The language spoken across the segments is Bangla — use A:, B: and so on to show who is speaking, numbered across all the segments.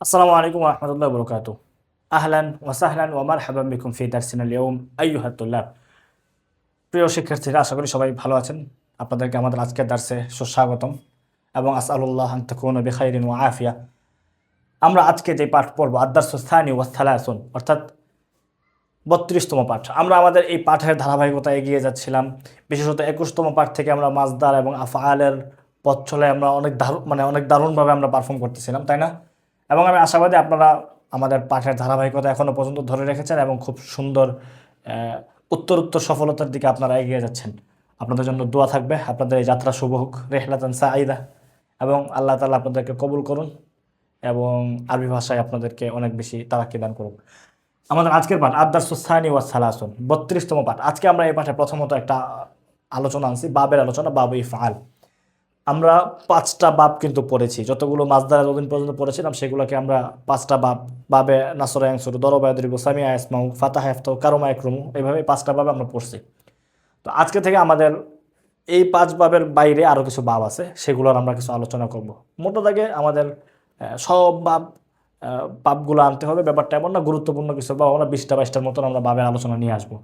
A: السلام عليكم ورحمة الله وبركاته. أهلا وسهلا ومرحبا بكم في درسنا اليوم أيها الطلاب. প্রিয় শিক্ষার্থীরা, আশা করি সবাই ভালো আছেন। আপনাদেরকে আমাদের আজকের দার্সে সুস্বাগতম এবং আসআলুল্লাহ আন তাকুনা বিখাইরিন ওয়া আফিয়া। আমরা আজকে যে পাঠ পড়ব আদ-দারসুস সানি ওয়া সালাসুন, অর্থাৎ ৩২তম পাঠ। আমরা আমাদের এই পাঠের ধারাবাহিকতা এগিয়ে যাচ্ছিলাম। বিশেষত ২১তম পাঠ থেকে আমরা মাজদার এবং আফআলের পথ চলে আমরা অনেক দারুণভাবে আমরা পারফর্ম করতেছিলাম, তাই না? এবং আমি আশাবাদী আপনারা আমাদের পাঠের ধারাবাহিকতা এখনও পর্যন্ত ধরে রেখেছেন এবং খুব সুন্দর উত্তর সফলতার দিকে আপনারা এগিয়ে যাচ্ছেন। আপনাদের জন্য দোয়া থাকবে, আপনাদের এই যাত্রা শুভ হোক, রেহলাতান সাঈদা, এবং আল্লাহ তাআলা আপনাদেরকে কবুল করুন এবং আরবি ভাষায় আপনাদেরকে অনেক বেশি তারাক্কি দান করুন। আমাদের আজকের পাঠ আদ-দারসুস সানি ওয়া সালাসুন, ৩২তম পাঠ। আজকে আমরা এই পাঠে প্রথমত একটা আলোচনা আনছি, বাবের আলোচনা, বাব ইফআল। আমরা ৫টা বাব কিন্তু পড়েছি, যতগুলো মাজদার যতদিন পর্যন্ত পড়েছিলাম সেগুলোকে আমরা ৫টা বাব, বাবে নাসরা ইয়ানসুরু, দরবা ইয়াদরিবু, সামিআ ইয়াসমাউ, ফাতাহা ইয়াফতাহু, কারামা ইয়াকরুমু, এইভাবে ৫টা বাবে আমরা পড়ছি। তো আজকে থেকে আমাদের এই ৫ বাবের বাইরে আরও কিছু বাব আছে, সেগুলোর আমরা কিছু আলোচনা করব। মোটা দাগে আমাদের সব বাবগুলো আনতে হবে, ব্যাপারটা এমন না। গুরুত্বপূর্ণ কিছু বাব আমরা ২০টা ২২টার মতন আমরা বাবের আলোচনা নিয়ে আসবো।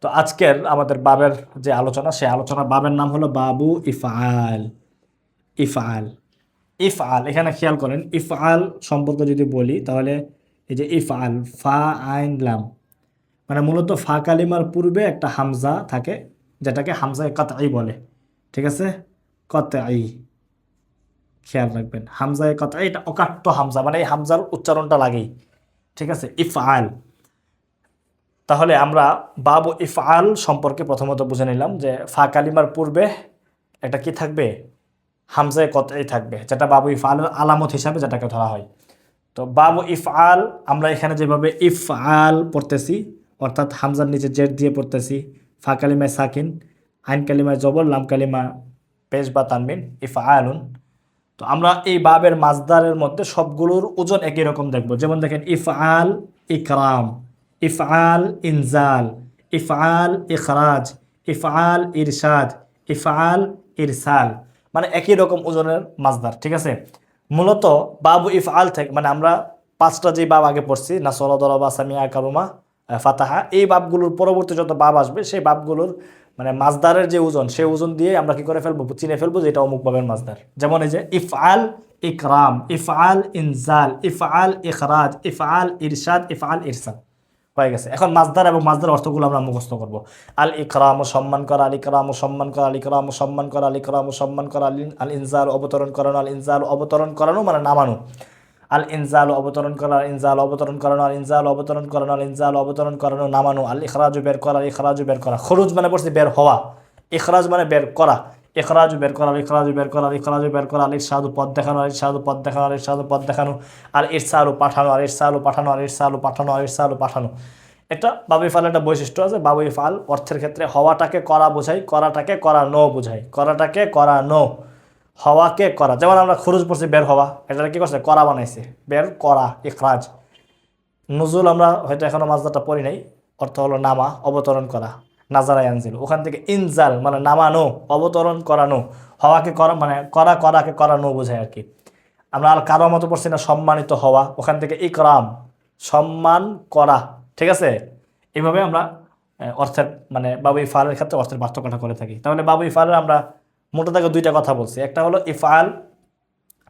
A: তো আজকের আমাদের বাবের যে আলোচনা, সেই আলোচনার বাবের নাম হলো বাবু ইফআল। ইফআল ইফআল এখানে খেয়াল করেন, ইফআল সম্পর্কে যদি বলি তাহলে এই যে ইফআল, ফা আইন লাম, মানে মূলত ফা কালিমার পূর্বে একটা হামজা থাকে, যেটাকে হামজায়ে কাতঈ বলে। ঠিক আছে, কাতঈ, খেয়াল রাখবেন, হামজায়ে কাতঈ এটা অকাট্য হামজা, মানে এই হামজার উচ্চারণটা লাগেই। ঠিক আছে, ইফআল। তাহলে আমরা বাবু ইফআল সম্পর্কে প্রথমত বুঝে নিলাম যে ফা কালিমার পূর্বে একটা কি থাকবে, হামজায়ে কতই থাকবে, যেটা বাবু ইফআলের আলামত হিসাবে যেটাকে ধরা হয়। তো বাবু ইফআল আমরা এখানে যেভাবে ইফআল পড়তেছি, অর্থাৎ হামজার নিচে জের দিয়ে পড়তেছি, ফা কালিমায় সাকিন, আইন কালিমায় জবর, লাম কালিমা পেশ বা তানবিন, ইফআলুন। তো আমরা এই বাবের মাজদারের মধ্যে সবগুলোর ওজন একই রকম দেখব। যেমন দেখেন, ইফআল ইকরাম, ইফআল ইনজাল, ইফআল ইখরাজ, ইফআল ইরশাদ, ইফআল ইরসাল, মানে একই রকম ওজনের মাজদার। ঠিক আছে, মূলত বাবু ইফআল থেকে মানে আমরা ৫টা যে বাব আগে পড়ছি, নাসরা, দরবা, সামিআ, কারুমা, ফাতাহা, এই বাবগুলোর পরবর্তী যত বাব আসবে সেই বাবগুলোর মানে মাজদারের যে ওজন, সেই ওজন দিয়ে আমরা কি করে ফেলবো, চিনে ফেলবো যে এটা অমুক বাবের মাজদার। যেমন এই যে ইফআল ইকরাম, ইফআল ইনজাল, ইফআল ইখরাজ, ইফআল ইরশাদ, ইফআল ইরসাল হয়ে গেছে। এখন মাজদার এবং মাজদার অর্থগুলো আমরা মুখস্থ করব। আল ইকরাম, সম্মান করা, আল ইকরাম সম্মান করা, আল ইকরাম সম্মান করা, আল ইকরাম সম্মান করা, আল ইনজাল অবতরণ করানো, আল ইনজাল অবতরণ করানো মানে নামানো, আল ইনজাল অবতরণ করা, আল ইনজাল অবতরণ করানো, আল ইনজাল অবতরণ করানো, আল ইনজাল অবতরণ করানো নামানো, আল ইখরাজু বের করা, আল ইখরাজু বের করা, খুরুজ মানে পড়ছি বের হওয়া, ইখরাজ মানে বের করা, ইখরাজু বের করা, আল ইখরাজু বের করা, আল ইখরাজু বের করা, আল ইরশাদু পথ দেখানো, আল ইরশাদু পথ দেখানো, আল ইরশাদু পথ দেখানো, আল ইরসালু পাঠানো, আল ইরসালু পাঠানো, আল ইরসালু পাঠানো, আল ইরসালু পাঠানো। এটা বাবু ইফআলের একটা বৈশিষ্ট্য আছে। বাবু ইফআল অর্থের ক্ষেত্রে হওয়াটাকে করা বোঝায়, করাটাকে করানো বোঝায়, করাটাকে করানো, হওয়াকে করা। যেমন আমরা খুরুজ পড়ছি বের হওয়া, এটা কি করছে, করা বানাইছে, বের করা, ইখরাজ। নুজুল আমরা হয়তো এখনো মাজদারটা পড়ি নাই, অর্থ হলো নামা, অবতরণ করা, নাজারা ইয়ানজিল, ওখান থেকে ইনজাল মানে নামানো, অবতরণ করানো, হওয়াকে করা মানে করা, করাকে করানো বোঝায় আর কি। আমরা আর কারো মতো পড়ছি না, সম্মানিত হওয়া, ওখান থেকে ইকরাম, সম্মান করা। ঠিক আছে, এইভাবে আমরা অর্থের মানে বাবু ইফআলের ক্ষেত্রে অর্থের পার্থক্যটা করে থাকি। তাহলে বাবু ইফআলের আমরা মোটা থেকে 2টা কথা বলছি। একটা হলো ইফআল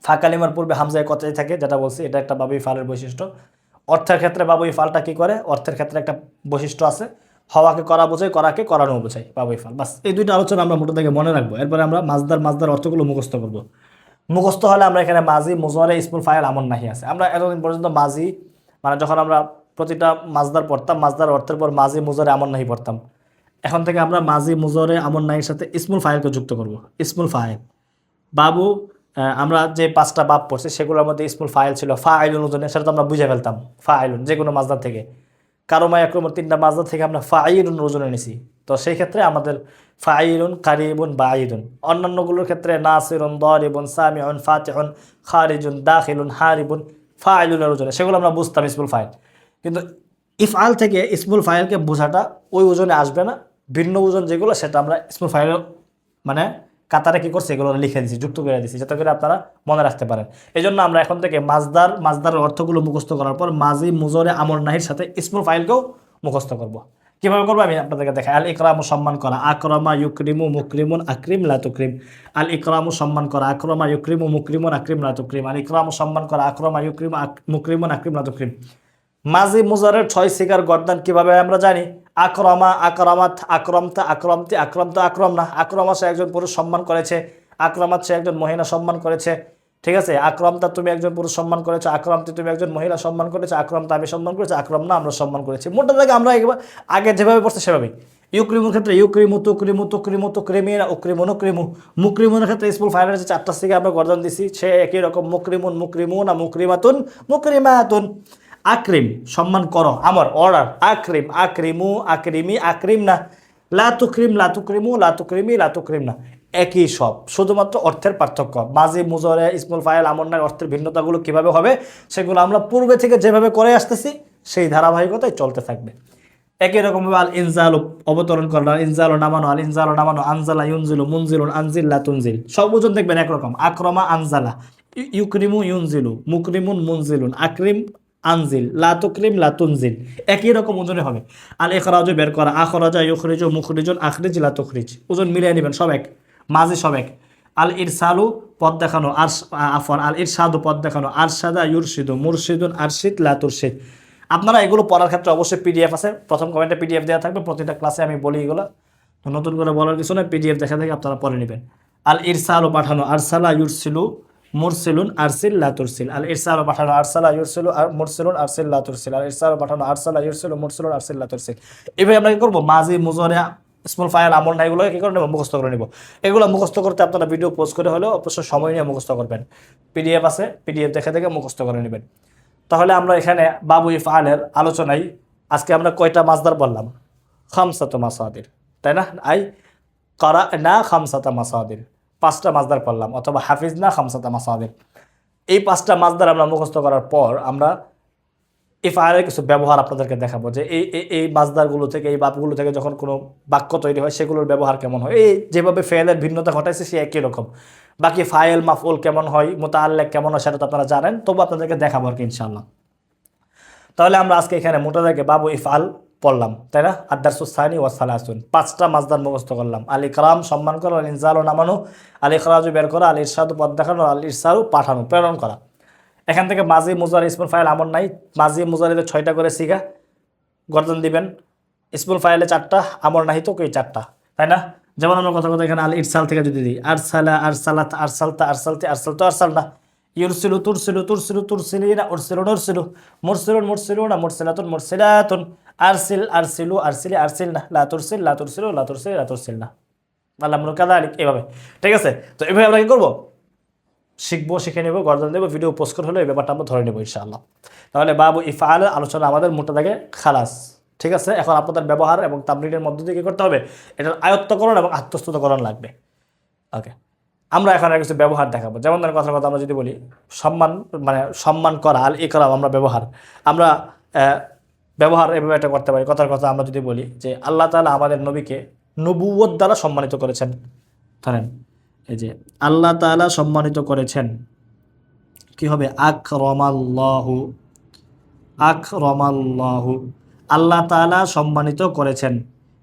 A: ফা কালিমার পূর্বে হামজায় কথাই থাকে, যেটা বলছি এটা একটা বাবু ইফআলের বৈশিষ্ট্য। অর্থের ক্ষেত্রে বাবু ইফআলটা কি করে, অর্থের ক্ষেত্রে একটা বৈশিষ্ট্য আছে, হওয়াকে করা বোঝায়, করাকে করানো বোঝায় বাবু ইফআল। বাস এই 2টা আলোচনা আমরা মোটা থেকে মনে রাখবো। এরপরে আমরা মাজদার অর্থগুলো মুখস্থ করবো। মুখস্থ হলে আমরা এখানে মাজি, মুজারে, ইসমুল ফাইল, আমর নাহি আছে। আমরা এতদিন পর্যন্ত মাজি মানে যখন আমরা প্রতিটা মাজদার পড়তাম, মাজদার অর্থের পর মাজি, মুজারে, আমর নাহি পড়তাম। এখন থেকে আমরা মাজি, মুজারে, আমর নাহির সাথে ইসমুল ফাইলকে যুক্ত করব। ইসমুল ফাইল বাবু, আমরা যে 5টা বাব পড়ছি সেগুলোর মধ্যে ইসমুল ফাইল ছিল ফাইলুন ওজনে, সেটা তো আমরা বুঝে ফেলতাম ফাইলুন যে কোনো মাজদার থেকে। কারোমা একরমর 3টা মাজদার থেকে আমরা ফাইলুন ওজনে নিছি। তো সেই ক্ষেত্রে আমাদের ফাইলুন, কারিবুন, বাঈদুন। অন্যান্যগুলোর ক্ষেত্রে নাসিরুন, দারিবুন, সামিউন, ফাতিহুন, খারিজুন, দাখিলুন, হারিবুন, ফাইলুনের ওজনে, সেগুলো আমরা বুঝতাম ইসমুল ফাইল। কিন্তু ইফআল থেকে ইসমুল ফাইলকে বোঝাটা ওই ওজনে আসবে না, ভিন্ন ওজন যেগুলো সেটা আমরা ইসমুল ফাইল মানে কাতারে কি করছে এগুলো লিখে দিছি, যুক্ত করে দিছি, যাতে করে আপনারা মনে রাখতে পারেন। এই জন্য আমরা এখন থেকে মাজদারের অর্থগুলো মুখস্থ করার পর মাজি মুজরে আমর নাহির সাথে ইসমুল ফাইলকেও মুখস্থ করব। কিভাবে করবো আমি আপনাদেরকে দেখাই। আল ইকরামু সম্মান করা, আকরামা ইউকরিমু মুকরিমুন আকরিম লা তুকরিম। আল ইকরামু সম্মান করা, আকরামা ইউকরিমু মুকরিমুন আকরিম লা তুকরিম। আল ইকরামু সম্মান করা, আকরামা ইউকরিমু মুকরিমুন আকরিম লা তুকরিম। মাজি মুজারের 6 সিগার গর্দান কিভাবে আমরা জানি? আকরামা, আকরামাত, আকরামতা, আকরামতি, আকরামতা, আকরামনা। আকরামা সে একজন পুরুষ সম্মান করেছে, আকরামাত সে একজন মহিলা সম্মান করেছে, ঠিক আছে। আকরামতা তুমি একজন পুরুষ সম্মান করেছো, আকরামতি তুমি একজন মহিলা সম্মান করেছো, আকরামতা আমি সম্মান করেছি, আকরামনা আমরা সম্মান করেছি। মোটা দাগে আমরা আগে যেভাবে পড়ছি সেভাবেই। ইউক্রিমুর ক্ষেত্রে ইউক্রিমু, তুক্রিমু, তুক্রিমু, তুক্রিমিনা, উক্রিমুন, উক্রিমু। মুকরিমুনের ক্ষেত্রে ইসমুল ফাইলের যে 4টা সিগা আমরা গর্দান দিছি, সে একই রকম মুকরিমুন, মুকরিমুনা, মুকরিমাতুন, মুকরিমাতুন। আকরিম সম্মান করো, আমার অর্ডার। আকরিম, আকরিমু, আকরিমি, আকরিম না। লা তুকরিম, লা তুকরিমু, লা তুকরিমি, লা তুকরিম না। একই সব, শুধুমাত্র অর্থের পার্থক্য। মাজি মুজরে ইসমুল ফাইল আমর নাহির অর্থের ভিন্নতাগুলো কিভাবে হবে সেগুলো আমরা পূর্বে থেকে যেভাবে করে আসতেছি সেই ধারাবাহিকতায় চলতে থাকবে। একই রকমভাবে আল ইনজাল অবতরণ করা, আল ইনজাল নামানো, আল ইনজাল নামানো, আনজালা ইউনজিলু, মুনজিলুন, আনজিল্লা তুনজিল। সব ওজন দেখবেন একরকম। আকরমা আনজালা, ইউকরিমু ইউনজিলু, মুকরিমুন মুনজিলুন, আকরিম আনজিল, লা তুকরিম লা তুনজিল। একই রকম ওজনে হবে। আল ইখরাজু বের করা, আখরাজা ইউখরিজু, মুখরিজুন, আখরিজ লা তুখরিজ। ওজন মিলিয়ে নেবেন, সব এক, মাঝি সব এক। আল ইরসালু পদ দেখানো, আফওয়ান আল ইরশাদু পদ দেখানো, আরশাদা ইউরশিদু, মুরশিদুন আরশিদ লা তুরশিদ। আপনারা এগুলো পড়ার ক্ষেত্রে অবশ্যই পিডিএফ আছে, প্রথম কমেন্টে পিডিএফ দেওয়া থাকবে, প্রতিটা ক্লাসে আমি বলি এগুলো, নতুন করে বলার কিছু নয়, পিডিএফ দেখা থেকে আপনারা পড়ে নেবেন। আল ইরসালু পাঠানো, আরসালা ইউরসিলু, মুরসিলুন আরসিল লা তুরসিল। আল ইরসালু পাঠানো, আরসালা ইউরসিলু, মুরসিলুন আরসিল লা তুরসিল। আল ইরসালু পাঠানো, আরসালা ইউরসিলু, মুরসিলুন আরসিল লা তুরসিল। এভাবে আমরা কি করবো? মাজি মুজারে স্মল ফাইল আমল না, এগুলো কি করে নেব? মুখস্থ করে নেব। এগুলো মুখস্থ করতে আপনারা ভিডিও পোস্ট করে হলেও অবশ্যই সময় নিয়ে মুখস্থ করবেন। পিডিএফ আছে, পিডিএফ দেখে দেখে মুখস্থ করে নেবেন। তাহলে আমরা এখানে বাবু ইফআলের আলোচনায় আজকে আমরা কয়টা মাসদার বললাম? খামসাতু মাসাদির, তাই না? আই করা না খামসাতা মাসাদির, 5টা মাসদার পড়লাম, অথবা হাফিজ না খামসাতা মাসাদির। এই 5টা মাসদার আমরা মুখস্থ করার পর আমরা ইফআলের কিছু ব্যবহার আপনাদেরকে দেখাবো, যে এই মাসদারগুলো থেকে, এই বাবগুলো থেকে যখন কোনো বাক্য তৈরি হয় সেগুলোর ব্যবহার কেমন হয়। এই যেভাবে ফেলের ভিন্নতা ঘটাইছে সে একই রকম। বাকি ফাইল মাফউল কেমন হয়, মুতাআল্লিক কেমন হয় সেটা তো আপনারা জানেন, তবু আপনাদেরকে দেখাবো আর কি ইনশাআল্লাহ। তাহলে আমরা আজকে এখানে মোটা দাগে বাবু ইফআল পড়লাম, তাই না? আদ-দারসুস সানি ওয়া সালাসুন, 5টা মাসদার মুখস্থ করলাম। আল ইকরাম সম্মান করা, আল ইনজালু নামানো, আল ইখরাজু বের করা, আল ইরশাদু পথ দেখানো, আল ইরসালু পাঠানো, প্রেরণ করা। এখান থেকে মাজি মুজারি ইসমুল ফাইল আমর নাই, মাজি মুজারিতে 6টা করে সিগা গর্দন দিবেন। ইসমুল ফাইলে 4টা, আমর নাহি তো কই 4টা, তাই না? যেমন আমরা কথা এখানে আল ইরসাল থেকে যদি দিই, আরসালা, আরসালাত, আরসালতা, আরসালতি, আরসালতু, আরসালনা। ইউরসিলু, তুরসিলু, তুরসিলু, তুরসিলিনা, উরসিলুন, উরসিলু, মুরসিলুন, মুরসিলুনা, মুরসিলাতুন, মুরসিলাতুন, আরসিল, আরসিলু, আরসিলি, আরসিলনা, লা তুরসিল, লা তুরসিলু, লা তুরসিলি, লা তুরসিলনা। আল্লাহ কাযালিক, এভাবে, ঠিক আছে? তো এভাবে আমরা কি করবো? শিখবো, শিখে নেবো, গর্জন দেবো, ভিডিও পোস্ট করে হলে এই ব্যাপারটা আমরা ধরে নেবো ইনশাআল্লাহ। তাহলে বাবু ইফআলের আলোচনা আমাদের মোটা দাগে খালাস, ঠিক আছে? এখন আপনাদের ব্যবহার এবং তামরিনের মধ্য দিয়ে কী করতে হবে? এটার আয়ত্তকরণ এবং আত্মস্থকরণ লাগবে। ওকে, আমরা এখন কিছু ব্যবহার দেখাবো। যেমন ধরেন কথার কথা আমরা যদি বলি, সম্মান, মানে সম্মান করা, আল ইকরাম আমরা ব্যবহার এভাবে একটা করতে পারি। কথার কথা আমরা যদি বলি যে আল্লাহ তাআলা আমাদের নবীকে নবুয়ত দ্বারা সম্মানিত করেছেন, ধরেন এই যে আল্লাহ তাআলা সম্মানিত করেছেন, কি হবে? আকরামাল্লাহু, আকরামাল্লাহু। আল্লাহ তাআলা সম্মানিত করেছেন,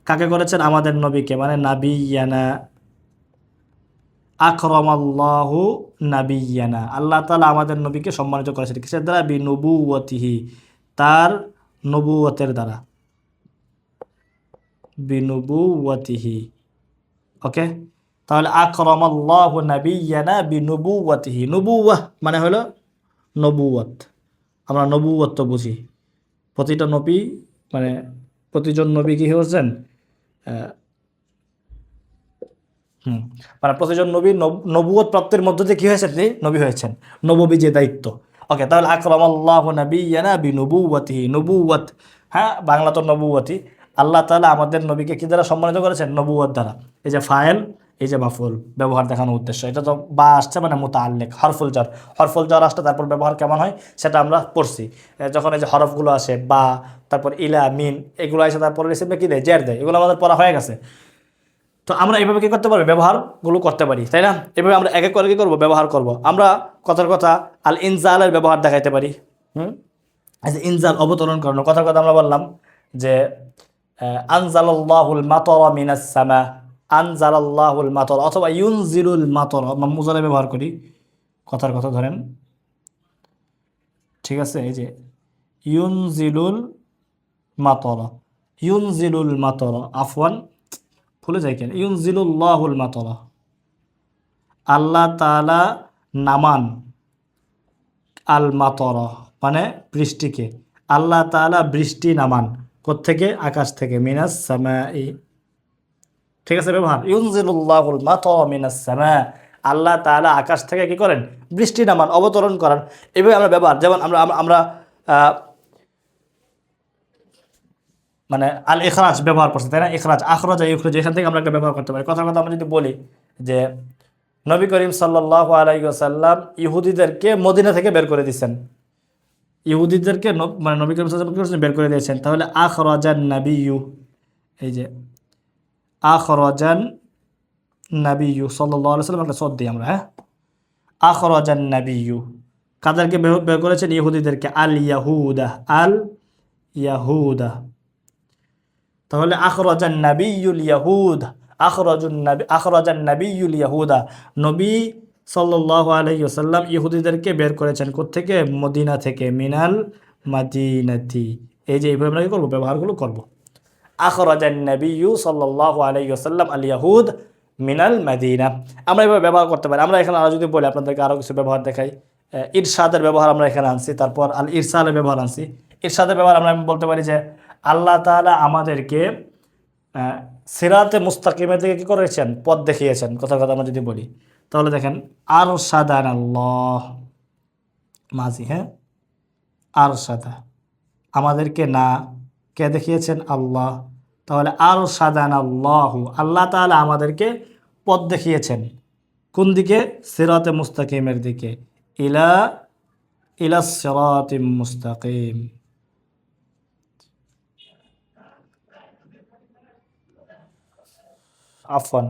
A: কাকে করেছেন? আমাদের নবীকে, মানে নাবিয়ানা। আকরামাল্লাহু নাবিয়ানা, আল্লাহ তাআলা আমাদের নবীকে সম্মানিত করেছেন কিসের দ্বারা? বিনুবুওয়াতিহি, তার নবুয়তের দ্বারা, বিনুবুওয়াতিহি। ওকে, তাহলে আকরামাল্লাহু নাবিয়ানা বিনুবুওয়াতিহি। নবুওয়াহ মানে হলো নবুয়ত, আমরা নবুয়ত তো বুঝি। প্রতিটা নবী, মানে প্রতিজন নবী কি হয়েছেন? মানে প্রতিজন নবী নবুয়ত প্রাপ্তির মধ্য দিয়ে কী হয়েছেন? তিনি নবী হয়েছেন, নববী যে দায়িত্ব। ওকে, তাহলে আকরামাল্লাহু নাবিয়ানা বিনুবুওয়াতিহি, নবুয়ত, হ্যাঁ বাংলা তো নবুয়তি। আল্লাহ তাআলা আমাদের নবীকে কী দ্বারা সম্মানিত করেছেন? নবুয়ত দ্বারা। এই যে ফাইল, এই যে মাফউল, ব্যবহার দেখানোর উদ্দেশ্য। এটা তো বা আসছে মানে মুতাআল্লিক, হরফুল জার, হরফুল জার আসছে, তারপর ব্যবহার কেমন হয় সেটা আমরা পড়ছি। যখন এই যে হরফগুলো আসে, বা তারপর ইলা, মিন, এগুলো আসে, তারপর রিসিভে কী দেয়? জের দেয়। এগুলো আমাদের পড়া হয়ে গেছে। তো আমরা এইভাবে কি করতে পারি, ব্যবহারগুলো করতে পারি, তাই না? এভাবে আমরা এক এক করে কি করবো, ব্যবহার করব। আমরা কথার কথা আল ইনজালের ব্যবহার দেখাইতে পারি। আচ্ছা, ইনজাল অবতরণ করানো, কথার কথা আমরা বললাম যে আনজালাল্লাহুল মাতরা মিনাস সামা, আনজালাল্লাহুল মাতরা, অথবা ইউনজিলুল মাতরা, আমরা মুজারে ব্যবহার করি। কথার কথা ধরেন, ঠিক আছে, এই যে ইউনজিলুল মাতরা, ইউনজিলুল মাতরা, আফওয়ান ভুলে যাই কেন, ইউনজিলুল্লাহুল মাতরা, আল্লাহ তাআলা নামান, আল মাতরা মানে বৃষ্টিকে, আল্লাহ তাআলা বৃষ্টি নামান কোত্থেকে, আকাশ থেকে, মিনাস সামাই, ঠিক আছে ব্যবহার, ইউনজিলুল্লাহুল মাতরা মিনাস সামা, আল্লাহ তাআলা আকাশ থেকে কি করেন, বৃষ্টি নামান, অবতরণ করেন। এভাবে আমরা ব্যবহার, যেমন আমরা আমরা মানে আল ইখরাজ ব্যবহার করছি, তাই না? ইখরাজ, আখরাজা ইখরাজ, এখান থেকে আমরা একটা ব্যবহার করতে পারি। কথার কথা আমরা যদি বলি যে নবী করিম সাল্লাল্লাহু আলাইহি ওয়াসাল্লাম ইহুদিদেরকে মদিনা থেকে বের করে দিয়েছেন, ইহুদিদেরকে মানে নবী করিম সাল্লাল্লাহু আলাইহি ওয়াসাল্লাম বের করে দিয়েছেন, তাহলে আখরাজান নাবিয়্যু, এই যে আখরাজান নাবিয়্যু সাল্লাল্লাহু আলাইহি ওয়াসাল্লাম, একটা সদ দিই আমরা, হ্যাঁ, আখরাজান নাবিয়্যু, কাদেরকে বের করেছেন, ইহুদিদেরকে, আল ইয়াহুদা, আল ইয়াহুদা, তাহলে আখরাজান নাবিয়্যুল ইয়াহুদ, আখরাজান নাবিয়্যুল ইয়াহুদা, নবী সাল্লাল্লাহু আলাইহি ওয়াসাল্লাম ইহুদিদেরকে বের করেছেন কোত্থেকে, মদিনা থেকে, মিনাল মাদিনাতি। এই যে এইভাবে আমরা কি করবো, ব্যবহারগুলো করব। আখরাজান নাবিয়্যু সাল্লাল্লাহু আলাইহি ওয়াসাল্লাম আল ইয়াহুদ মিনাল মাদিনা, আমরা এভাবে ব্যবহার করতে পারি। আমরা এখানে আরও যদি বলি, আপনাদেরকে আরও কিছু ব্যবহার দেখাই। ইরশাদের ব্যবহার আমরা এখানে আনছি, তারপর আল ইরসালের ব্যবহার আনছি। ইরশাদের ব্যবহার আমরা বলতে পারি যে আল্লাহ তাআলা আমাদেরকে সিরাতে মুস্তাকিমের দিকে কী করেছেন, পথ দেখিয়েছেন। কথার কথা আমরা যদি বলি, তাহলে দেখেন আরশাদান আল্লাহ, মাজি, হ্যাঁ, আরশাদা, আমাদেরকে না, কে দেখিয়েছেন, আল্লাহ, তাহলে আরশাদান আল্লাহু, আল্লাহ তাআলা আমাদেরকে পথ দেখিয়েছেন কোন দিকে, সিরাতে মুস্তাকিমের দিকে, ইলা ইলা সিরাতিম মুস্তাকিম। আফওয়ান,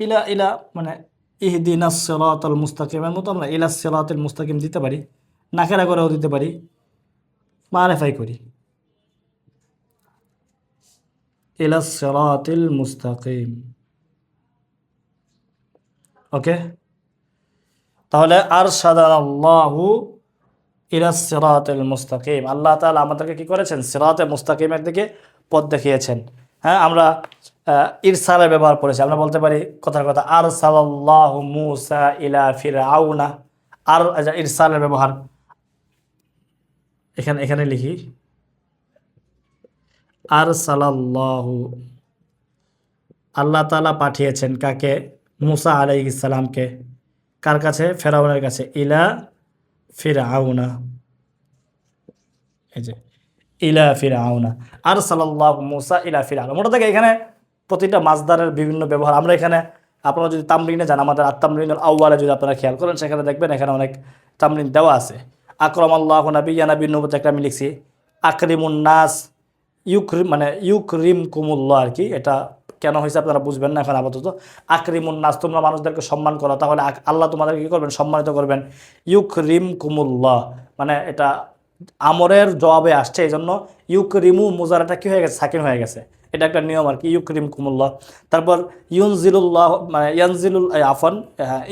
A: ইলা ইলা মানে ইহদিনাস সিরাতাল মুস্তাকিমের মতো আমরা ইলা সিরাতিল মুস্তাকিম দিতে পারি, নাকেরা করেও দিতে পারি, মারেফাই করি, ইলা সিরাতিল মুস্তাকিম। ওকে, তাহলে আরশাদানাল্লাহু ইলা সিরাতিল মুস্তাকিম, আল্লাহ তাআলা আমাদেরকে কি করেছেন, সিরাতে মুস্তাকিমের দিকে পথ দেখিয়েছেন। হ্যাঁ, আমরা ইরসালের ব্যবহার করেছি, আমরা বলতে পারি কথার কথা আরসালাল্লাহু মূসা ইলা ফিরআউনা, আর ইরসালের ব্যবহার এখানে এখানে লিখি, আরসালাল্লাহু, আল্লাহ তাআলা পাঠিয়েছেন কাকে, মূসা আলাইহিস সালামকে, কার কাছে, ফেরাউনের কাছে, ইলা ফিরআউনা, এই যে ইলা ফিরআউনা, আরসালাল্লাহু মূসা ইলা ফিরআউনা। মোটা থেকে এখানে প্রতিটা মাসদারের বিভিন্ন ব্যবহার। আমরা এখানে, আপনারা যদি তামরিনে যান, আমাদের আত-তামরিনুল আউয়ালে যদি আপনারা খেয়াল করেন, সেখানে দেখবেন এখানে অনেক তামরিন দেওয়া আছে। আকরামাল্লাহু নাবিয়্যা, নবীর নবুয়ত একটা আমি লিখছি, আকরিমুন নাস, ইউকরিম মানে ইউকরিমকুমুল্লাহ আর কি, এটা কেন হয়েছে আপনারা বুঝবেন না এখন আপাতত। আকরিমুন নাস, তোমরা মানুষদেরকে সম্মান করো, তাহলে আল্লাহ তোমাদেরকে কী করবেন, সম্মানিত করবেন। ইউকরিমকুমুল্লাহ মানে এটা আমরের জবাবে আসছে, এই জন্য ইউকরিমু মুজারাটা কী হয়ে গেছে, সাকিন হয়ে গেছে, এটা একটা নিয়ম আর কি, ইউকরিমকুমুল্লাহ। তারপর ইউনজিলুল্লাহ মানে ইয়ানজিলুল আফান,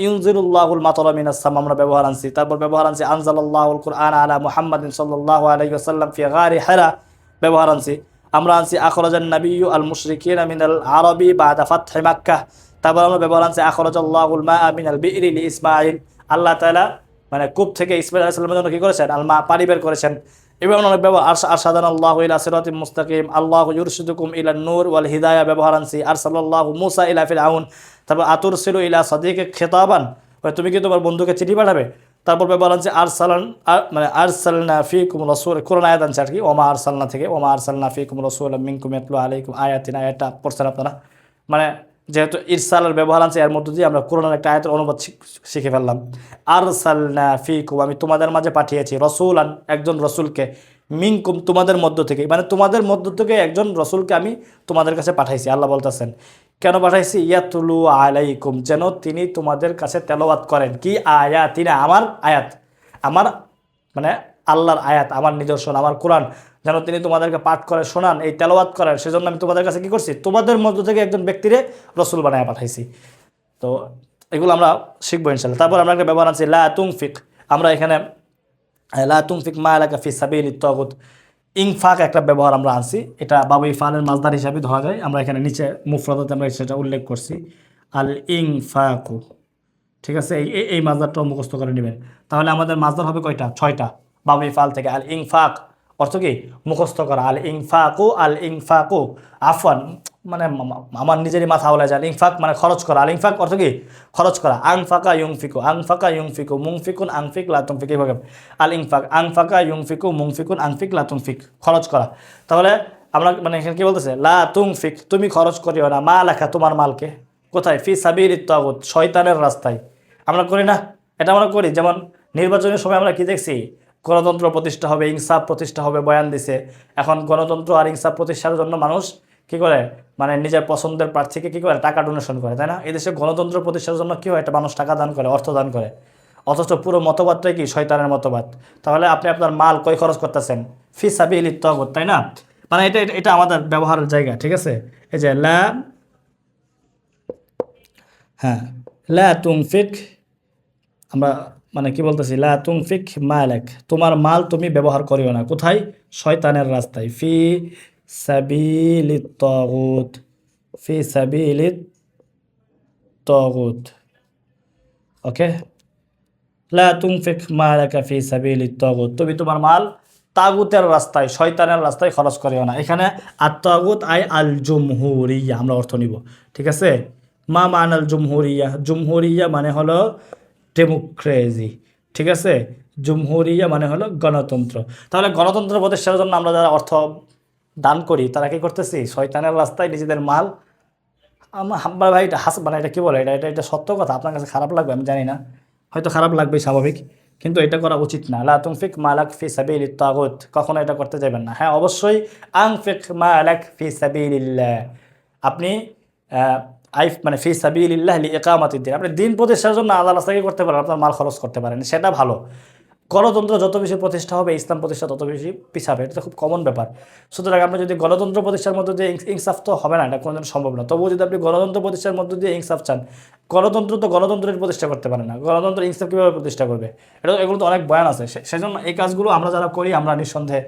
A: ইউনজিলুল্লাহুল মাতরা মিনাস সামা আমরা ব্যবহার আনছি। তারপর ব্যবহার আনছি আনজালাল্লাহুল কুরআন আলা মুহাম্মাদিন সাল্লাল্লাহু আলাইহি ওয়াসাল্লাম ফি গারি হিরা, ব্যবহার আনছি। আমরা আনছি আখরাজান নাবিয়্যু আল মুশরিকিনা মিনাল আরাবি বাদা ফাতহি মাক্কাহ। তারপর আমরা ব্যবহার আনছি আখরাজাল্লাহুল মাআ মিনাল বি'রি লি ইসমাঈল, আল্লাহ তাআলা মানে কূপ থেকে ইসমাঈল আলাইহিস সালামের জন্য কি করেছেন, মা পানি বের করেছেন। এবং অনেক ব্যবহার আরশাদানাল্লাহু ইলা সিরাতিম মুস্তাকিম, আল্লাহু ইরশিদুকুম ইলান নূর ওয়াল হিদায়াহ ব্যবহার আনছি। আরসালাল্লাহু মূসা ইলা ফিরআউন, তারপর আতুরসিলু ইলা সাদিকে খিতাবান, তুমি কি তোমার বন্ধুকে চিঠি পাঠাবে। তারপর ব্যবহার আনছে মানে আরসালনা ফীকুম রাসূল, কোরআন আয়াত আনছে আর কি, ওমা আরসালনা থেকে, ওমা আরসালনা ফীকুম রাসূলাম মিনকুম ইয়াতলু আলাইকুম আয়াতিনা, আয়াতটা পড়ছেন আপনারা। মানে যেহেতু ইরসালের ব্যবহার আছে, এর মধ্য দিয়ে আমরা কোরআনের একটা আয়াতের অনুবাদ শিখে ফেললাম। আরসালনা ফিকুম, আমি তোমাদের মাঝে পাঠিয়েছি, রসুলান, একজন রসুলকে, মিনকুম, তোমাদের মধ্য থেকে, মানে তোমাদের মধ্য থেকে একজন রসুলকে আমি তোমাদের কাছে পাঠাইছি। আল্লাহ বলতেছেন কেন পাঠাইছি? ইয়াতুলু আলাইকুম, যেন তিনি তোমাদের কাছে তেলাওয়াত করেন। কি আয়াতিনা, আমার আয়াত, আমার মানে আল্লাহর আয়াত, আমার নিদর্শন, আমার কোরআন যেন তিনি তোমাদেরকে পাঠ করে শোনান, এই তেলাওয়াত করেন। সেজন্য আমি তোমাদের কাছে কি করছি? তোমাদের মধ্য থেকে একজন ব্যক্তিরে রসুল বানায় পাঠাইছি। তো এগুলো আমরা শিখবো ইনশাল্লাহ। তারপর আমরা একটা ব্যবহার আছি লা তুনফিক, আমরা এখানে লা তুনফিক মা লাকা ফি সাবিলিত তাগুত, ইনফাক একটা ব্যবহার আমরা আনছি, এটা বাবু ইফালের মাজদার হিসাবে ধরা যায়। আমরা এখানে নিচে মুফরাদাতে আমরা সেটা উল্লেখ করছি, আল ইনফাকু, ঠিক আছে। এই এই মাজদারটাও মুখস্থ করে নেবেন। তাহলে আমাদের মাজদার হবে কয়টা? 6টা। বাবু ইফাল থেকে আল ইনফাক অর্থ কি? মুখস্থ করা। আল ইনফাকু, আল ইনফাকু, আফওয়ান মানে আমার নিজেরই মাথা হলে যায়। আল ইনফাক মানে খরচ করা। আল ইনফাক অর্থ কি? খরচ করা। আংফাকা ইউংফিকু, আংফাকা ইউংফিকু, মুংফিকুন আংফিক লা তুনফিক, এইভাবে আল ইনফাক, আংফাকা ইউংফিকু, মুংফিকুন আংফিক লা তুনফিক, খরচ করা। তাহলে আমরা মানে এখানে কি বলতেছে? লা তুনফিক, তুমি খরচ করিও না, মা লেখা, তোমার মালকে, কোথায়? ফি সাবিলিত তাগুত, শয়তানের রাস্তায়। আমরা করি না? এটা আমরা করি। যেমন নির্বাচনের সময় আমরা কি দেখছি? গণতন্ত্র প্রতিষ্ঠা হবে, ইনসাফ প্রতিষ্ঠা হবে, বয়ান দিছে। এখন গণতন্ত্র আর ইনসাফ প্রতিষ্ঠার জন্য মানুষ কি করে? মানে নিজের পছন্দের প্রার্থীকে কি করে? টাকা ডোনেশন করে, তাই না? এদেশে গণতন্ত্র প্রতিষ্ঠার জন্য কি হয়? একটা মানুষ টাকা দান করে, অর্থ দান করে, অথচ পুরো মতবাদটাই কি? শয়তানের মতবাদ। তাহলে আপনি আপনার মাল কই খরচ করতেছেন? ফি সাবিলিত তাগুত, তাই না? মানে এটা এটা আমাদের ব্যবহারের জায়গা, ঠিক আছে। এই যে লা, হ্যাঁ, লা তুনফিক, আমরা মানে কি বলতেছি? লা তুনফিক মালাক, তোমার মাল তুমি ব্যবহার করিও না, কোথায়? শয়তানের রাস্তায়। ফি সাবিলিত তাগুত, ফি সাবিলিত তাগুত, ওকে। লা তুনফিক মালাকা ফি সাবিলিত তাগুত, তুমি তোমার মাল তাগুতের রাস্তায়, শয়তানের রাস্তায় খরচ করিও না। এখানে আত তাগুত আই আল জুমহুরিয়া আমরা অর্থ নিব, ঠিক আছে। মা আল জুমহুরিয়া, জুমহুরিয়া মানে হলো ডেমোক্রেসি, ঠিক আছে। জুমহুরিয়া মানে হলো গণতন্ত্র। তাহলে গণতন্ত্র প্রতিষ্ঠার জন্য আমরা যারা অর্থ দান করি, তারা কি করতেছি? শয়তানের রাস্তায় নিজেদের মাল। আমার ভাই এটা মানে এটা কি বলে? এটা এটা এটা সত্য কথা। আপনার কাছে খারাপ লাগবে আমি জানি না, হয়তো খারাপ লাগবে, স্বাভাবিক, কিন্তু এটা করা উচিত না। লা তুনফিক মালাক ফি সাবিলিত তাগুত, কখনো এটা করতে যাবেন না। হ্যাঁ, অবশ্যই আনফিক মালাক ফি সাবিলিল্লাহ, আপনি মানে ফি সাবিলিল্লাহ লিইকামাতিদ দ্বীন, আপনি দিন প্রতিষ্ঠার জন্য আল্লাহর রাস্তায় করতে পারেন, আপনার মাল খরচ করতে পারেন, সেটা ভালো। গণতন্ত্র যত বেশি প্রতিষ্ঠা হবে, ইসলাম প্রতিষ্ঠা তত বেশি পিছাবে, এটা তো খুব কমন ব্যাপার। সুতরাং আপনি যদি গণতন্ত্র প্রতিষ্ঠার মধ্য দিয়ে, ইনসাফ তো হবে না, এটা কোনোদিন সম্ভব না। তবুও যদি আপনি গণতন্ত্র প্রতিষ্ঠার মধ্য দিয়ে ইনসাফ চান, গণতন্ত্র তো গণতন্ত্রের প্রতিষ্ঠা করতে পারে না, গণতন্ত্র ইনসাফ কীভাবে প্রতিষ্ঠা করবে? এগুলো তো অনেক বয়ান আছে। সেজন্য এই কাজগুলো আমরা যারা করি, আমরা নিঃসন্দেহে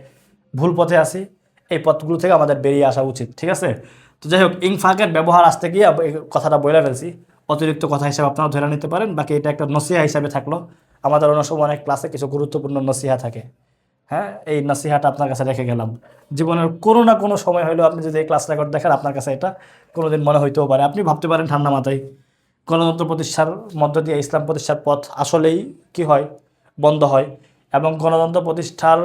A: ভুল পথে আছি। এই পথগুলো থেকে আমাদের বেরিয়ে আসা উচিত, ঠিক আছে। তো যাই হোক, ইনফাকের ব্যবহার আসতে গিয়ে এই কথাটা বলে ফেলছি, অতিরিক্ত কথা হিসেবে আপনারা ধরে নিতে পারেন। বাকি এটা একটা নসিহা হিসাবে থাকলো। আমাদের অন্য সময় অনেক ক্লাসে কিছু গুরুত্বপূর্ণ নসিহা থাকে, হ্যাঁ, এই নসিহাটা আপনার কাছে রেখে গেলাম। জীবনের কোনো না কোনো সময় হলেও আপনি যদি এই ক্লাস রেকর্ড দেখেন, আপনার কাছে এটা কোনোদিন মনে হইতেও পারে। আপনি ভাবতে পারেন ঠান্ডা মাথায়, গণতন্ত্র প্রতিষ্ঠার মধ্য দিয়ে ইসলাম প্রতিষ্ঠার পথ আসলেই কি হয়? বন্ধ হয়। এবং গণতন্ত্র প্রতিষ্ঠার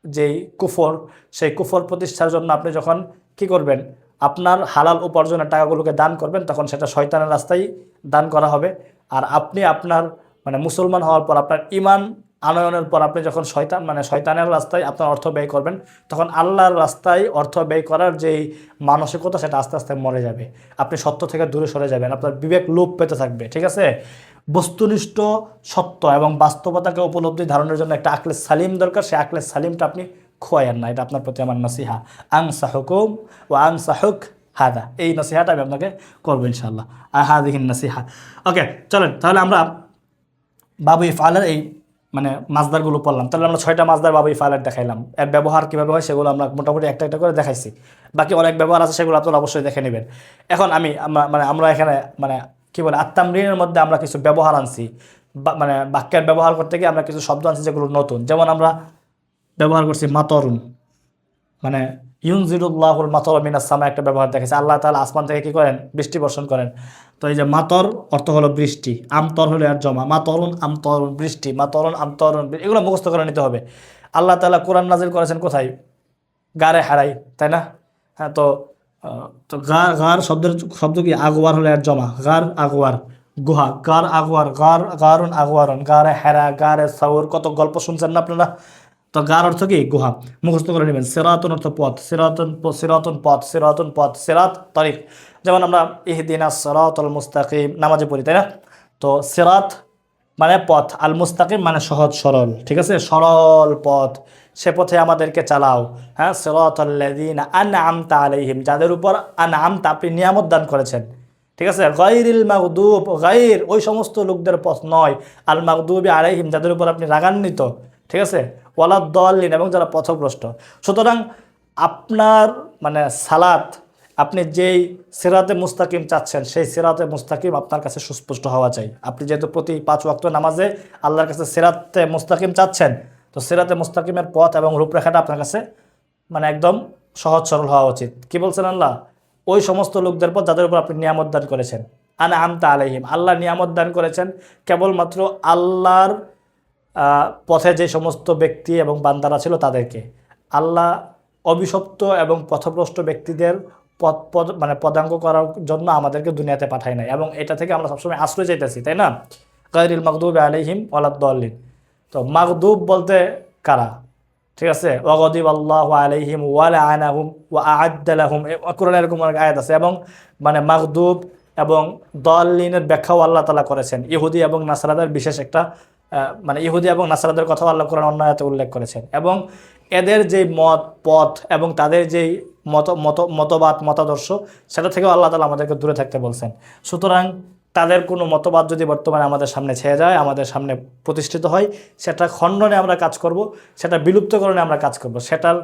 A: যেই কুফর, সেই কুফর প্রতিষ্ঠার জন্য আপনি যখন কি করবেন? আপনার হালাল উপার্জনের টাকাগুলোকে দান করবেন, তখন সেটা শয়তানের রাস্তায় দান করা হবে। আর আপনি আপনার মানে মুসলমান হওয়ার পর, আপনার ইমান আনয়নের পর, আপনি যখন শয়তানের রাস্তায় আপনার অর্থ ব্যয় করবেন, তখন আল্লাহর রাস্তায় অর্থ ব্যয় করার যেই মানসিকতা, সেটা আস্তে আস্তে মরে যাবে। আপনি সত্য থেকে দূরে সরে যাবেন, আপনার বিবেক লোপ পেতে থাকবে, ঠিক আছে। বস্তুনিষ্ঠ সত্য এবং বাস্তবতাকে উপলব্ধি ধারণের জন্য একটা আকলে সালিম দরকার। সেই আকলে সালিমটা আপনি খোয়ায়েন না, এটা আপনার প্রতি আমার নসিহা। আনসাহুকুম ওয়া আনসাহুক হাদা, এই নসিহাটা আমি আপনাকে করবো ইনশাআল্লাহ। হাদিহিন নসিহা। ওকে, চলেন তাহলে আমরা বাবু ইফআলের এই মানে মাজদারগুলো পড়লাম। তাহলে আমরা 6টা মাজদার বাবু ইফআলের দেখাইলাম। এর ব্যবহার কীভাবে হয় সেগুলো আমরা মোটামুটি একটা একটা করে দেখাইছি। বাকি অনেক ব্যবহার আছে, সেগুলো আপনারা অবশ্যই দেখে নেবেন। এখন আমরা এখানে কি বলে আত্মামরিনের মধ্যে আমরা কিছু ব্যবহার আনছি, মানে বাক্যের ব্যবহার করতে গিয়ে আমরা কিছু শব্দ আনছি যেগুলো নতুন। যেমন আমরা ব্যবহার করছি মাতরুন, মানে ইউনজিলুল্লাহুল মাতর মিনাস সামা, একটা ব্যবহার দেখেছে। আল্লাহ তাআলা আসমান থেকে কি করেন? বৃষ্টি বর্ষণ করেন। তো এই যে মাতর অর্থ হলো বৃষ্টি, আমতর হলো এর জমা, মাতরুন আমতরুন বৃষ্টি, মাতরুন আমতরুন, এগুলো মুখস্থ করে নিতে হবে। আল্লাহ তাআলা কোরআন নাজিল করেছেন কোথায়? গারে হারাই, তাই না? হ্যাঁ, তো তো গার শব্দ কি? আগোয়ার হলো এর জমা, গার আগোয়ার, গুহা, গার আগোয়ার, গারুন আগোয়ারন, গারে হেরা, গারে সাউর, কত গল্প শুনছেন না আপনারা? তো গার অর্থ কি? গুহা, মুখস্থ করে নেবেন। সিরাতুন অর্থ পথ, সিরাতুন পথ, সিরাতুন পথ, সিরাত তরিক। যেমন আমরা ইহদিনাস সিরাতাল মুস্তাকিম নামাজে পড়ি, তাই না? তো সিরাত মানে পথ, আল মুস্তাকিম মানে সহজ সরল, ঠিক আছে? সরল পথ, সে পথে আমাদেরকে চালাও। হ্যাঁ, সিরাতাল্লাযীনা আনআমতা আলাইহিম, যাদের উপর আনআমতা আপনি নিয়ামত দান করেছেন, ঠিক আছে? গায়রিল মাগদুব, গায়র ওই সমস্ত লোকদের পথ নয়, আল মাগদুবি আলাইহিম যাদের উপর আপনি রাগান্বিত, ঠিক আছে? ওয়ালাদ দাল্লিন এবং যারা পথভ্রষ্ট। সুতরাং আপনার মানে সালাত, আপনি যেই সিরাতে মুস্তাকিম চাচ্ছেন সেই সিরাতে মুস্তাকিম আপনার কাছে সুস্পষ্ট হওয়া চাই। আপনি যেহেতু প্রতি 5 ওয়াক্ত নামাজে আল্লাহর কাছে সিরাতে মুস্তাকিম চাচ্ছেন, তো সিরাতে মুস্তাকিমের পথ এবং রূপরেখাটা আপনার কাছে মানে একদম সহজ সরল হওয়া উচিত। কি বলছেন আল্লাহ? ওই সমস্ত লোকদের পথ যাদের উপর আপনি নিয়ামত দান করেছেন। আমতা আলাইহিম, আল্লাহ নিয়ামত দান করেছেন কেবলমাত্র আল্লাহর পথে যে সমস্ত ব্যক্তি এবং বান্দারা ছিল তাদেরকে। আল্লাহ অভিশপ্ত এবং পথভ্রষ্ট ব্যক্তিদের মানে পদাঙ্ক করার জন্য আমাদেরকে দুনিয়াতে পাঠায় নাই, এবং এটা থেকে আমরা সবসময় আশ্রয় চাইতেছি, তাই না? গায়রিল মাগদুবি আলাইহিম ওয়ালাদ দাল্লিন। তো মাগদুব বলতে কারা? ঠিক আছে, ওয়াগদিব আল্লাহু আলাইহিম ওয়া লাআনাহুম ওয়া আ'আদ্দা লাহুম, কোরআনে এরকম অনেক আয়াত আছে। এবং মানে মাগদুব এবং দাল্লিনের ব্যাখ্যাও আল্লাহ তাআলা করেছেন। ইহুদি এবং নাসারাদের বিশেষ একটা মানে ইহুদি এবং নাসারাদের কথাও আল্লাহ কোরআন অন্য আয়াতে উল্লেখ করেছেন। এবং এদের যেই মত পথ এবং তাদের যেই মতবাদ মতাদর্শ, সেটা থেকেও আল্লাহ তাআলা আমাদেরকে দূরে থাকতে বলছেন। সুতরাং তাদের কোনো মতবাদ যদি বর্তমানে আমাদের সামনে ছেয়ে যায়, আমাদের সামনে প্রতিষ্ঠিত হয়, সেটা খণ্ডনে আমরা কাজ করব, সেটা বিলুপ্তকরণে আমরা কাজ করব, সেটার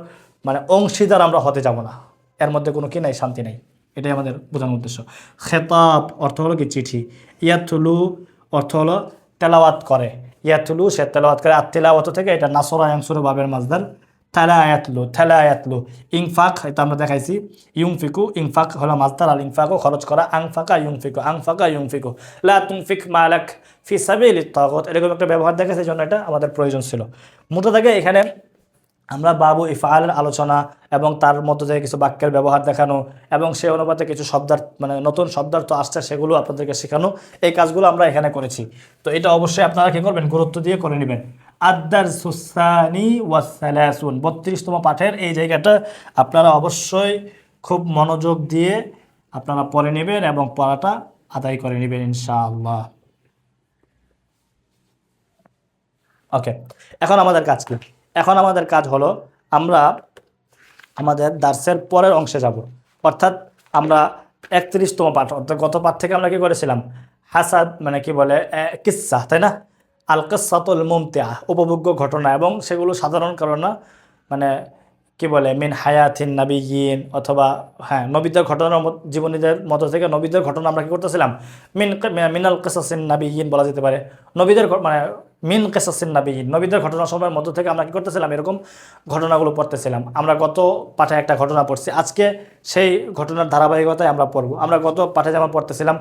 A: মানে অংশীদার আমরা হতে যাব না। এর মধ্যে কোনো কি নাই, শান্তি নাই। এটাই আমাদের বোঝানোর উদ্দেশ্য। খেতাব অর্থ হলো কি? চিঠি। ইয়াতুলু অর্থ হলো তেলাওয়াত করে। ইয়াতুলু সে তেলাওয়াত করে। আর তেলাওয়াত থেকে এটা নাসরা ইয়ানসুরু বাবের মাজদার। থালা আয়াতলু। ইনফাক এটা আমরা দেখাইছি। ইউনফিকু, ইনফাক হলো মাজদার, আর ইনফাকও খরচ করা। আংফাকা ইউনফিকু লা তুনফিক মালাক ফি সাবিলিত তাগুত, এরকম একটা ব্যবহার দেখাইছে, এই জন্য এটা আমাদের প্রয়োজন ছিল। মোটা থেকে এখানে আমরা বাবু ইফআলের আলোচনা এবং তার মধ্যে থেকে কিছু বাক্যের ব্যবহার দেখানো এবং সেই অনুপাতে কিছু শব্দার্থ মানে নতুন শব্দার্থ আসছে সেগুলো আপনাদেরকে শেখানো, এই কাজগুলো আমরা এখানে করেছি। তো এটা অবশ্যই আপনারা কী করবেন? গুরুত্ব দিয়ে করে নেবেন। আদ-দারসুস সানি ওয়াস সালাসুন, 32তম পাঠের এই জায়গাটা আপনারা অবশ্যই খুব মনোযোগ দিয়ে আপনারা পড়ে নেবেন এবং পড়াটা আদায় করে নেবেন ইনশাআল্লাহ। ওকে, এখন আমাদের কাজ কি? এখন আমাদের কাজ হলো আমরা আমাদের দার্সের পরের অংশে যাব, অর্থাৎ আমরা 31তম পাঠ, অর্থাৎ গত পাঠ থেকে আমরা কি করেছিলাম? হাসাদ মানে কি বলে কিসসা, তাই না? আল কিসসাতুল মুমতিআ, উপভোগ্য ঘটনা, এবং সেগুলো সাধারণ কারণে মানে কি বলে মিন হায়াতিন নাবিয়িন, অথবা হ্যাঁ নবীদের ঘটনার জীবনীদের মধ্য থেকে নবীদের ঘটনা আমরা কি করতেছিলাম? মিনাল কিসাসিন নাবিয়িন বলা যেতে পারে। নবীদের মানে মিন কিসাসিন নাবিয়িন, নবীদের ঘটনা সময়ের মধ্য থেকে আমরা কি করতেছিলাম? এরকম ঘটনাগুলো পড়তেছিলাম। আমরা গত পাঠে একটা ঘটনা পড়ছি, আজকে সেই ঘটনার ধারাবাহিকতায় আমরা পড়ব। আমরা গত পাঠে যেমন পড়তেছিলাম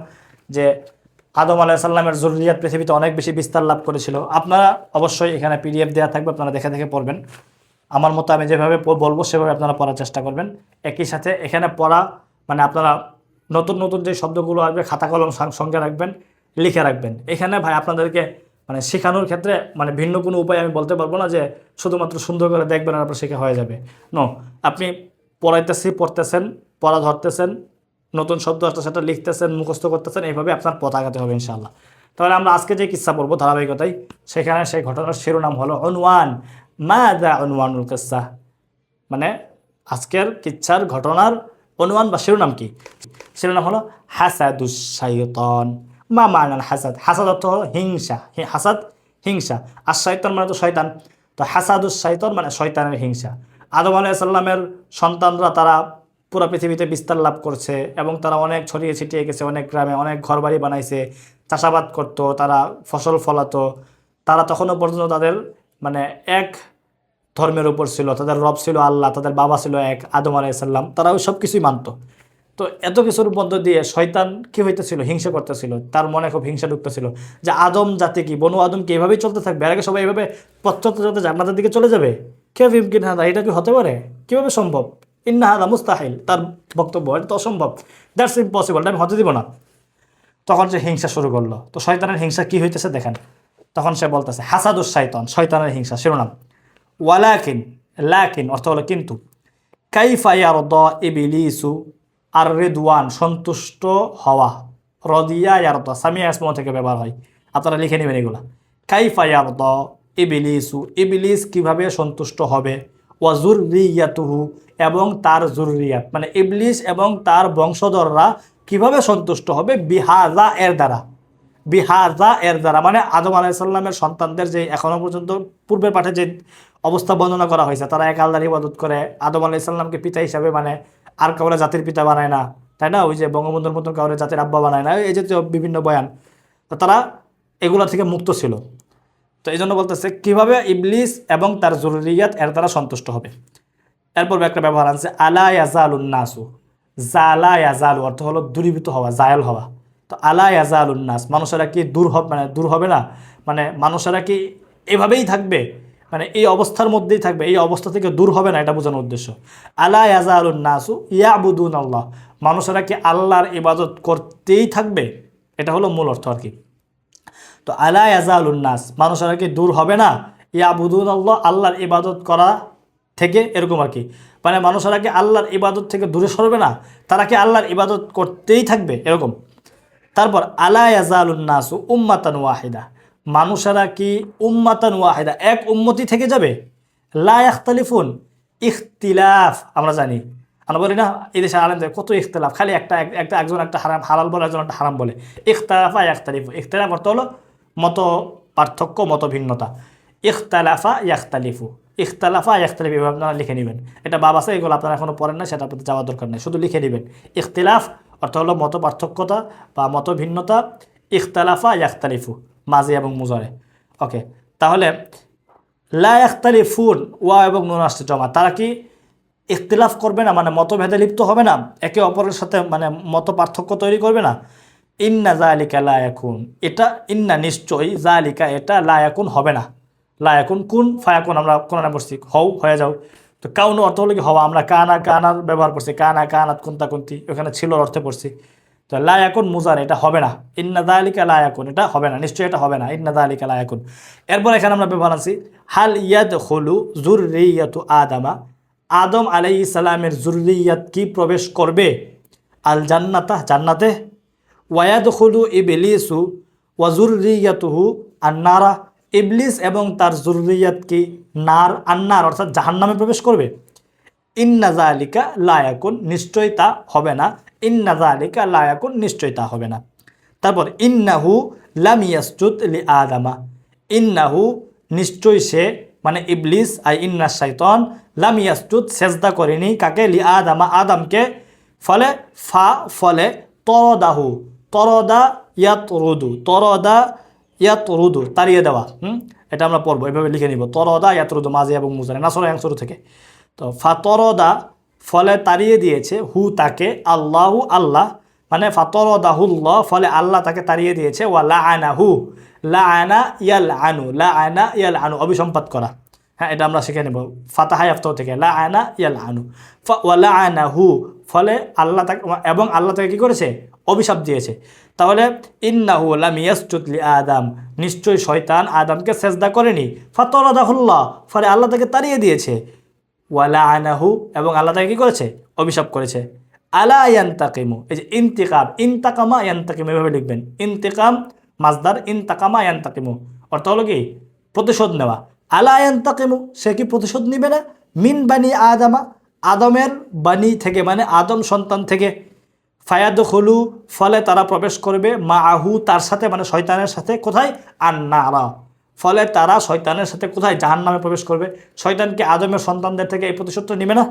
A: যে আদম আলাইহিস সালামের যুররিয়াত পৃথিবীতে অনেক বেশি বিস্তার লাভ করেছিল। আপনারা অবশ্যই এখানে পিডিএফ দেওয়া থাকবে, আপনারা দেখে দেখে পড়বেন। আমার মতো আমি যেভাবে বলবো সেভাবে আপনারা পড়ার চেষ্টা করবেন। একই সাথে এখানে পড়া মানে আপনারা নতুন নতুন যে শব্দগুলো আসবে খাতা কলম সঙ্গে রাখবেন, লিখে রাখবেন। এখানে ভাই আপনাদেরকে মানে শেখানোর ক্ষেত্রে মানে ভিন্ন কোনো উপায় আমি বলতে পারবো না যে শুধুমাত্র সুন্দর করে দেখবেন আর আপনার শেখা হয়ে যাবে। নো, আপনি পড়তেছেন, পড়া ধরতেছেন, নতুন শব্দ আসতে সেটা লিখতেছেন, মুখস্থ করতেছেন, এইভাবে আপনার পথ আগাতে হবে ইনশাআল্লাহ। তাহলে আমরা আজকে যে কিস্সা পড়বো ধারাবাহিকতায়, সেখানে সেই ঘটনার শিরোনাম হলো উনওয়ান। মাযা উনওয়ানুল কিসসা, মানে আজকের কিচ্ছার ঘটনার অনুমান বা শিরোনাম কি? শিরোনাম হলো হাসাদুস শাইতান। মা মানাল হাসাদ, হাসাদ অর্থ হলো হিংসা, হাসাদ হিংসা, আর শয়তান মানে তো শয়তান। তো হাসাদুস শাইতান মানে শয়তানের হিংসা। আদম আলাইহিস সালামের সন্তানরা তারা পুরো পৃথিবীতে বিস্তার লাভ করছে এবং তারা অনেক ছড়িয়ে ছিটিয়ে গেছে, অনেক গ্রামে অনেক ঘরবাড়ি বানাইছে, চাষাবাদ করতো, তারা ফসল ফলাতো। তারা তখনও পর্যন্ত তাদের মানে এক ধর্মের উপর ছিল, তাদের রব ছিল আল্লাহ, তাদের বাবা ছিল এক আদম আলাইহিস সালাম, তারা ওই সব কিছুই মানত। তো এত কিছুর মধ্য দিয়ে শয়তান কি হইতেছিল? হিংসা করতেছিল, তার মনে খুব হিংসা ঢুকতেছিল যে আদম জাতি কি, বনু আদম কি এভাবেই চলতে থাকবে, এর আগে সবাই এভাবে পথ চলতে চলতে জান্নাতের দিকে চলে যাবে? কেউ ইমকিন হাদা, এটা কি হতে পারে? কীভাবে সম্ভব? ইন্না হাযা মুস্তাহিল, তার বক্তব্য এটা তো অসম্ভব, দ্যাটস ইম্পসিবল, আমি হতে দিব না। তখন সে হিংসা শুরু করলো। তো শয়তানের হিংসা কি হইতেছে দেখেন। তখন সে বলতেছে হাসাদুস শয়তান, শয়তানের হিংসা শিরোনাম। ওয়ালাকিন, লাকিন অর্থ হলো কিন্তু, কাইফা ইয়ারদা ইবলিসু আর রিদওয়ান সন্তুষ্ট হওয়া, রদিয়া ইয়ারদা সামিয়া ইসমো থেকে ব্যবহার হয়, আপনারা লিখে নেবেন এগুলা। কাইফা ইয়ারদা ইবলিসু, ইবলিস কিভাবে সন্তুষ্ট হবে, ওয়া যুররিয়াতুহু এবং তার যুররিয়াত মানে ইবলিস এবং তার বংশধররা কিভাবে সন্তুষ্ট হবে, বিহাজা এর দ্বারা, বিহাজা এর দ্বারা মানে আদম আলাইহিস সালামের সন্তানদের যে এখনো পর্যন্ত পূর্বের পাঠে যে অবস্থা বর্ণনা করা হয়েছে, তারা এক আল্লাহর ইবাদত করে, আদম আলাইহিস সালামকে পিতা হিসাবে মানে আর কাউরে জাতির পিতা বানায় না, তাই না, ওই যে বঙ্গবন্ধুর মতন কাউরে জাতির আব্বা বানায় না, এই জাতীয় বিভিন্ন বয়ান, তো তারা এগুলা থেকে মুক্ত ছিল। তো এই জন্য বলতেছে কিভাবে ইবলিস এবং তার জরুরিয়াত এর দ্বারা সন্তুষ্ট হবে। এরপর একটা ব্যবহার আছে আলা ইয়াজালুন নাসু, জালা ইয়াজালু অর্থ হলো দূরীভূত হওয়া, জায়াল হওয়া। তো আলা ইয়াজালুন নাস, মানুষেরা কি দূর হবে, মানে দূর হবে না, মানে মানুষেরা কি এভাবেই থাকবে, মানে এই অবস্থার মধ্যেই থাকবে, এই অবস্থা থেকে দূর হবে না, এটা বোঝানোর উদ্দেশ্য। আলা ইয়াজালুন নাসু ইয়াবুদুন আল্লাহ, মানুষেরা কি আল্লাহর ইবাদত করতেই থাকবে, এটা হলো মূল অর্থ আর কি। তো আলা ইয়াজালুন নাস, মানুষেরা কি দূর হবে না, ইয়াবুদুন আল্লাহ আল্লাহর ইবাদত করা থেকে, এরকম আর কি, মানে মানুষেরা কি আল্লাহর ইবাদত থেকে দূরে সরবে না, তারা কি আল্লাহর ইবাদত করতেই থাকবে এরকম। তারপর আলা ইয়াজালুন নাসু উম্মাতান ওয়াহিদা, মানুষেরা কি উম্মাতান ওয়াহিদা এক উম্মতি থেকে যাবে, লা ইখতালিফুন, ইখতিলাফ আমরা জানি, আমরা বলি না এই দেশে আলেমদের কত ইখতিলাফ, খালি একটা একজন একটা হারাম হালাল বলে, একজন একটা হারাম বলে, ইখতালাফা ইয়াখতালিফু, ইখতিলাফ অর্থ হলো মত পার্থক্য, মত ভিন্নতা, ইখতালাফা ইয়াখতালিফু, ইখতালাফা ইয়াখতালিফু এভাবে আপনারা লিখে নেবেন। এটা বাব আছে, এগুলো আপনারা এখনো পড়েন না, সেটা আপনাদের যাওয়ার দরকার নেই, শুধু লিখে নেবেন। ইখতিলাফ অর্থ হলো মত পার্থক্যতা বা মত ভিন্নতা, ইখতালাফা ইয়াখতালিফু মাজি এবং মুজারে। ওকে, তাহলে লা ইয়াখতালিফুন ওয়া এবং নুন আসছে জমা, তারা কি ইখতিলাফ করবে না, মানে মতভেদে লিপ্ত হবে না, একে অপরের সাথে মানে মত পার্থক্য তৈরি করবে না। ইন্না জালিকা লা ইয়াকুন, এটা ইন্না নিশ্চয়ই, জালিকা এটা, লা ইয়াকুন হবে না, লা ইয়াকুন কুন ফায়াকুন আমরা কোরআনে পড়ছি হও হয়ে যাও, তো কাউন অর্থ হলো কি হওয়া, আমরা কানা কানার ব্যবহার করছি, কানা কানাত কুন্তা কুন্তি, ওখানে ছিল অর্থে পড়ছি। তো লা ইয়াকুন মুজার, এটা হবে না, ইন্না যালিকা লা ইয়াকুন এটা হবে না, নিশ্চয়ই এটা হবে না, ইন্না যালিকা লা ইয়াকুন। এরপর এখানে আমরা ব্যবহার আছি হাল ইয়াদখুলু যুররিয়াতু আদামা, আদম আলাইহিস সালামের যুররিয়াত কি প্রবেশ করবে, আল জান্নাতা জান্নাতে, ওয়ায়াদখুলু ইবলিসু ওয়া যুররিয়াতুহু আন-নারা, ইবলিস এবং তার যুররিয়াত কি নার, আন্নার অর্থাৎ জাহান্নামে প্রবেশ করবে। ইন্না যালিকা লা ইয়াকুন, নিশ্চয় তা হবে না, ইন্না যালিকা লা ইয়াকুন, নিশ্চয় তা হবে না। তারপর ইন্নাহু লাম ইয়াসজুদ লি আদামা, ইন্নাহু নিশ্চয় সে মানে ইবলিস আই ইন্না শাইতান, লাম ইয়াসজুদ সেজদা করেনি, কাকে, লি আদামা আদমকে, ফলে ফলে তরদাহু, তরদা ইয়াতরুদু, তরদা ইয়াতরুদু তাড়িয়ে দেওয়া, এটা আমরা পড়বো, এভাবে লিখে নিব, তরদা ইয়াতরুদু মাজি এবং মুজারে নাসরা অংশ থেকে। তো ফাতরদা ফলে তাড়িয়ে দিয়েছে, হু তাকে, আল্লাহু আল্লাহ মানে ফাতরদাহুল্লাহ ফলে আল্লাহ তাকে তাড়িয়ে দিয়েছে, ওয়া লাআনাহু, লাআনা ইয়াল আনু, লাআনা ইয়াল আনু অভিসম্পাত করা, হ্যাঁ এটা আমরা শিখে নেব ফাতাহা ইয়াফতাহ থেকে, লাআনা ইয়াল আনু, ওয়া লাআনাহু ফলে আল্লাহ তাকে, এবং আল্লাহ তাকে কি করেছে, অভিশাপ দিয়েছে। তাহলে ইন্নাহু লাম ইয়াসজুদ লি আদম, নিশ্চয় শয়তান আদমকে সেজদা করেনি, ফাতরদাহুল্লাহ ফলে আল্লাহ তাকে তাড়িয়ে দিয়েছে, ওয়ালা আনাহু এবং আল্লাহ তাকে কী করেছে, অভিশাপ করেছে। আলা ইয়ান্তাকিমু, এই যে ইন্তিকাম, ইন্তাকামা ইয়ান্তাকিমু এভাবে লিখবেন, ইন্তিকাম মাজদার, ইন্তাকামা ইয়ান্তাকিমু অর্থ হলো কি প্রতিশোধ নেওয়া। আলা ইয়ান্তাকিমু সে কি প্রতিশোধ নিবে না, মিন বানি আদামা আদমের বানি থেকে মানে আদম সন্তান থেকে, ফায়াদখুলু ফলে তারা প্রবেশ করবে, মাআহু তার সাথে মানে শয়তানের সাথে, কোথায়, আন-নারা ফলে তারা শয়তানের সাথে কোথায়, জাহান্নামে প্রবেশ করবে। শয়তানকে আদমের সন্তানদের থেকে এই প্রতিশোধ নিবে না।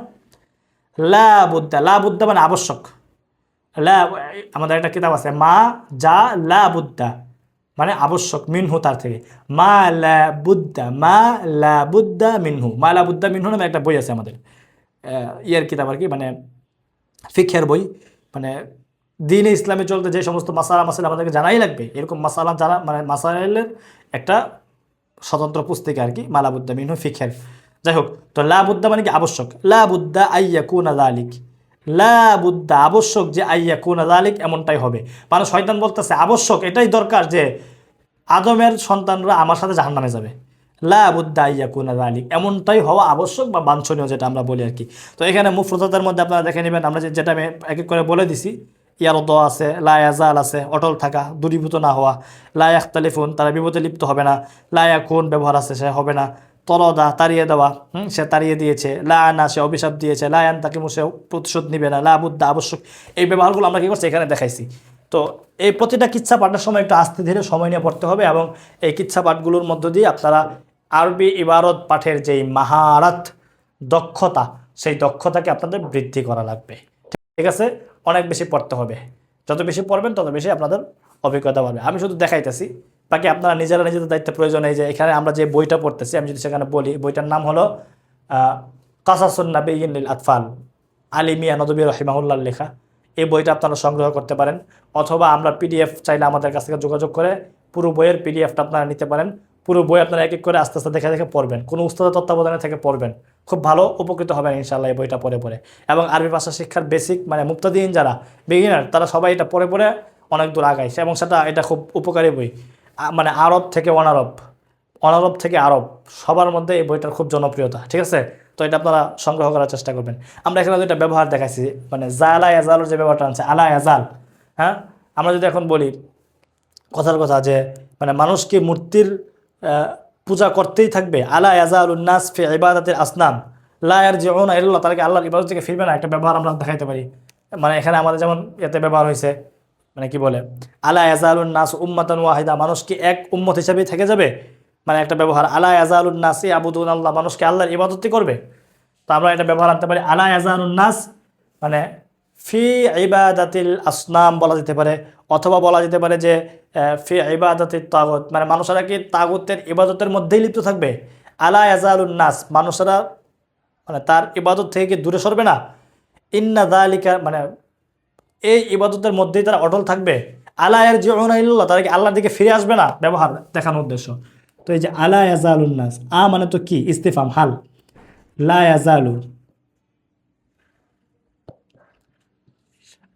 A: লা বুদ্দা, লা বুদ্দা মানে আবশ্যক, লা আমাদের একটা কিতাব আছে মা যা লা বুদ্দা মানে আবশ্যক, মিনহু তার থেকে, মা লা বুদ্দা, মা লা বুদ্দা মিনহু, মা লা বুদ্দা মিনহু নামে একটা বই আছে আমাদের ইয়ের কিতাব আর কি, মানে ফিকহের বই, মানে দ্বীনে ইসলামে চলতে যে সমস্ত মাসালা আমাদেরকে জানাই লাগবে, এরকম মাসালা জানা মানে মাসাইলের একটা স্বতন্ত্র পুস্তিকা আর কি, মালাবুদ্দা মিনহু ফিকহের, যাই হোক, তো লা বুদ্দা মানে কি আবশ্যক, লা বুদ্দা আইয়াকুনা যালিক, লা বুদ্দা আবশ্যক যে আইয়াকুনা যালিক এমনটাই হবে। মানে শয়তান বলতেছে আবশ্যক এটাই দরকার যে আদমের সন্তানরা আমার সাথে জাহান্নামে যাবে, লা বুদ্দা আইয়াকুনা যালিক এমনটাই হওয়া আবশ্যক বা বাঞ্ছনীয়, যেটা আমরা বলি আর কি। তো এখানে মুফরদাতের মধ্যে আপনারা দেখে নেবেন, আমরা যেটা আমি এক এক করে বলে দিছি, ইয়ারদ আছে, লা ইয়াজাল আছে অটল থাকা, দূরীভূত না হওয়া, লা ইয়াখতালিফুন তারা বিপদে লিপ্ত হবে না, লা ইয়াকুন ব্যবহার আছে সে হবে না, তরদা তাড়িয়ে দেওয়া, সে তাড়িয়ে দিয়েছে, লা আনা সে অভিশাপ দিয়েছে, লা ইয়ান্তাকিমু সে প্রতিশোধ নিবে না, লা বুদ্দা আবশ্যক, এই ব্যবহারগুলো আমরা কী করছি এখানে দেখাইছি। তো এই প্রতিটা কিচ্ছা পাঠের সময় একটু আস্তে ধীরে সময় নিয়ে পড়তে হবে, এবং এই কিচ্ছা পাঠগুলোর মধ্য দিয়ে আপনারা আরবি ইবারত পাঠের যেই মাহারাত দক্ষতা, সেই দক্ষতাকে আপনাদের বৃদ্ধি করা লাগবে। ঠিক আছে, অনেক বেশি পড়তে হবে, যত বেশি পড়বেন তত বেশি আপনাদের অভিজ্ঞতা বাড়বে। আমি শুধু দেখাইতেছি, বাকি আপনারা নিজেরা নিজেদের দায়িত্ব প্রয়োজন। এই যে এখানে আমরা যে বইটা পড়তেছি, আমি যদি সেখানে বলি, বইটার নাম হলো কাসাসুন নাবিয়্যিন লিল আতফাল, আলী মিয়া নদভী রাহিমাহুল্লাহর লেখা। এই বইটা আপনারা সংগ্রহ করতে পারেন, অথবা আমরা পিডিএফ চাইলে আমাদের কাছ থেকে যোগাযোগ করে পুরো বইয়ের পিডিএফটা আপনারা নিতে পারেন। পুরো বই আপনারা এক এক করে আস্তে আস্তে দেখে দেখে পড়বেন, কোনো উস্তাদের তত্ত্বাবধানে থেকে পড়বেন, খুব ভালো উপকৃত হবেন ইনশাআল্লাহ এই বইটা পড়ে পড়ে। এবং আরবি ভাষা শিক্ষার বেসিক মানে মুক্তাদিন যারা বিগিনার, তারা সবাই এটা পড়ে পড়ে অনেক দূর আগাইছে, এবং এটা খুব উপকারী বই। মানে আরব থেকে অনারব, অনারব থেকে আরব, সবার মধ্যে এই বইটার খুব জনপ্রিয়তা। ঠিক আছে, তো এটা আপনারা সংগ্রহ করার চেষ্টা করবেন। আমরা এখানে যেটা ব্যবহার দেখাইছি, মানে জালা ইয়াজালুর যে ব্যবহারটা আনছে আলা ইয়াজাল, হ্যাঁ, আমরা যদি এখন বলি কথার কথা যে মানে মানুষ কি মূর্তির পূজা করতেই থাকবে, আলা ইয়াজালুন নাস ফি ইবাদাতিল আসনাম লা ইয়ারজিউনা ইলাল্লাহ, তারা কি আল্লাহর ইবাদত থেকে ফিরবে না, একটা ব্যবহার আমরা দেখাইতে পারি। মানে এখানে আমাদের যেমন এতে ব্যবহার হয়েছে, মানে কি বলে, আলা ইয়াজালুন নাস উম্মাতান ওয়াহিদা, মানুষ কি এক উম্মত হিসেবেই থেকে যাবে, মানে একটা ব্যবহার। আলা ইয়াজালুন নাসি আবুদুন আল্লাহ, মানুষকে আল্লাহর ইবাদতই করবে। তো আমরা এটা ব্যবহার আনতে পারি, আলা ইয়াজালুন নাস মানে ফি ইবাদাতিল আসনাম বলা যেতে পারে, অথবা বলা যেতে পারে যে ফি ইবাদাতিত তাগুত, মানে মানুষেরা কি তাগুতের ইবাদতের মধ্যেই লিপ্ত থাকবে। আলা ইয়াজালুন নাস, মানুষেরা মানে তার ইবাদত থেকে কি দূরে সরবে না। ইন্না যালিকা মানে এই ইবাদতের মধ্যেই তারা অটল থাকবে। আলা ইয়ারজিউনা ইলাল্লাহ, তারা কি আল্লাহর দিকে ফিরে আসবে না, ব্যবহার দেখানোর উদ্দেশ্য। তো এই যে আলা ইয়াজালুন নাস, মানে তো কি ইস্তিফাম হাল, লা ইয়াজালু,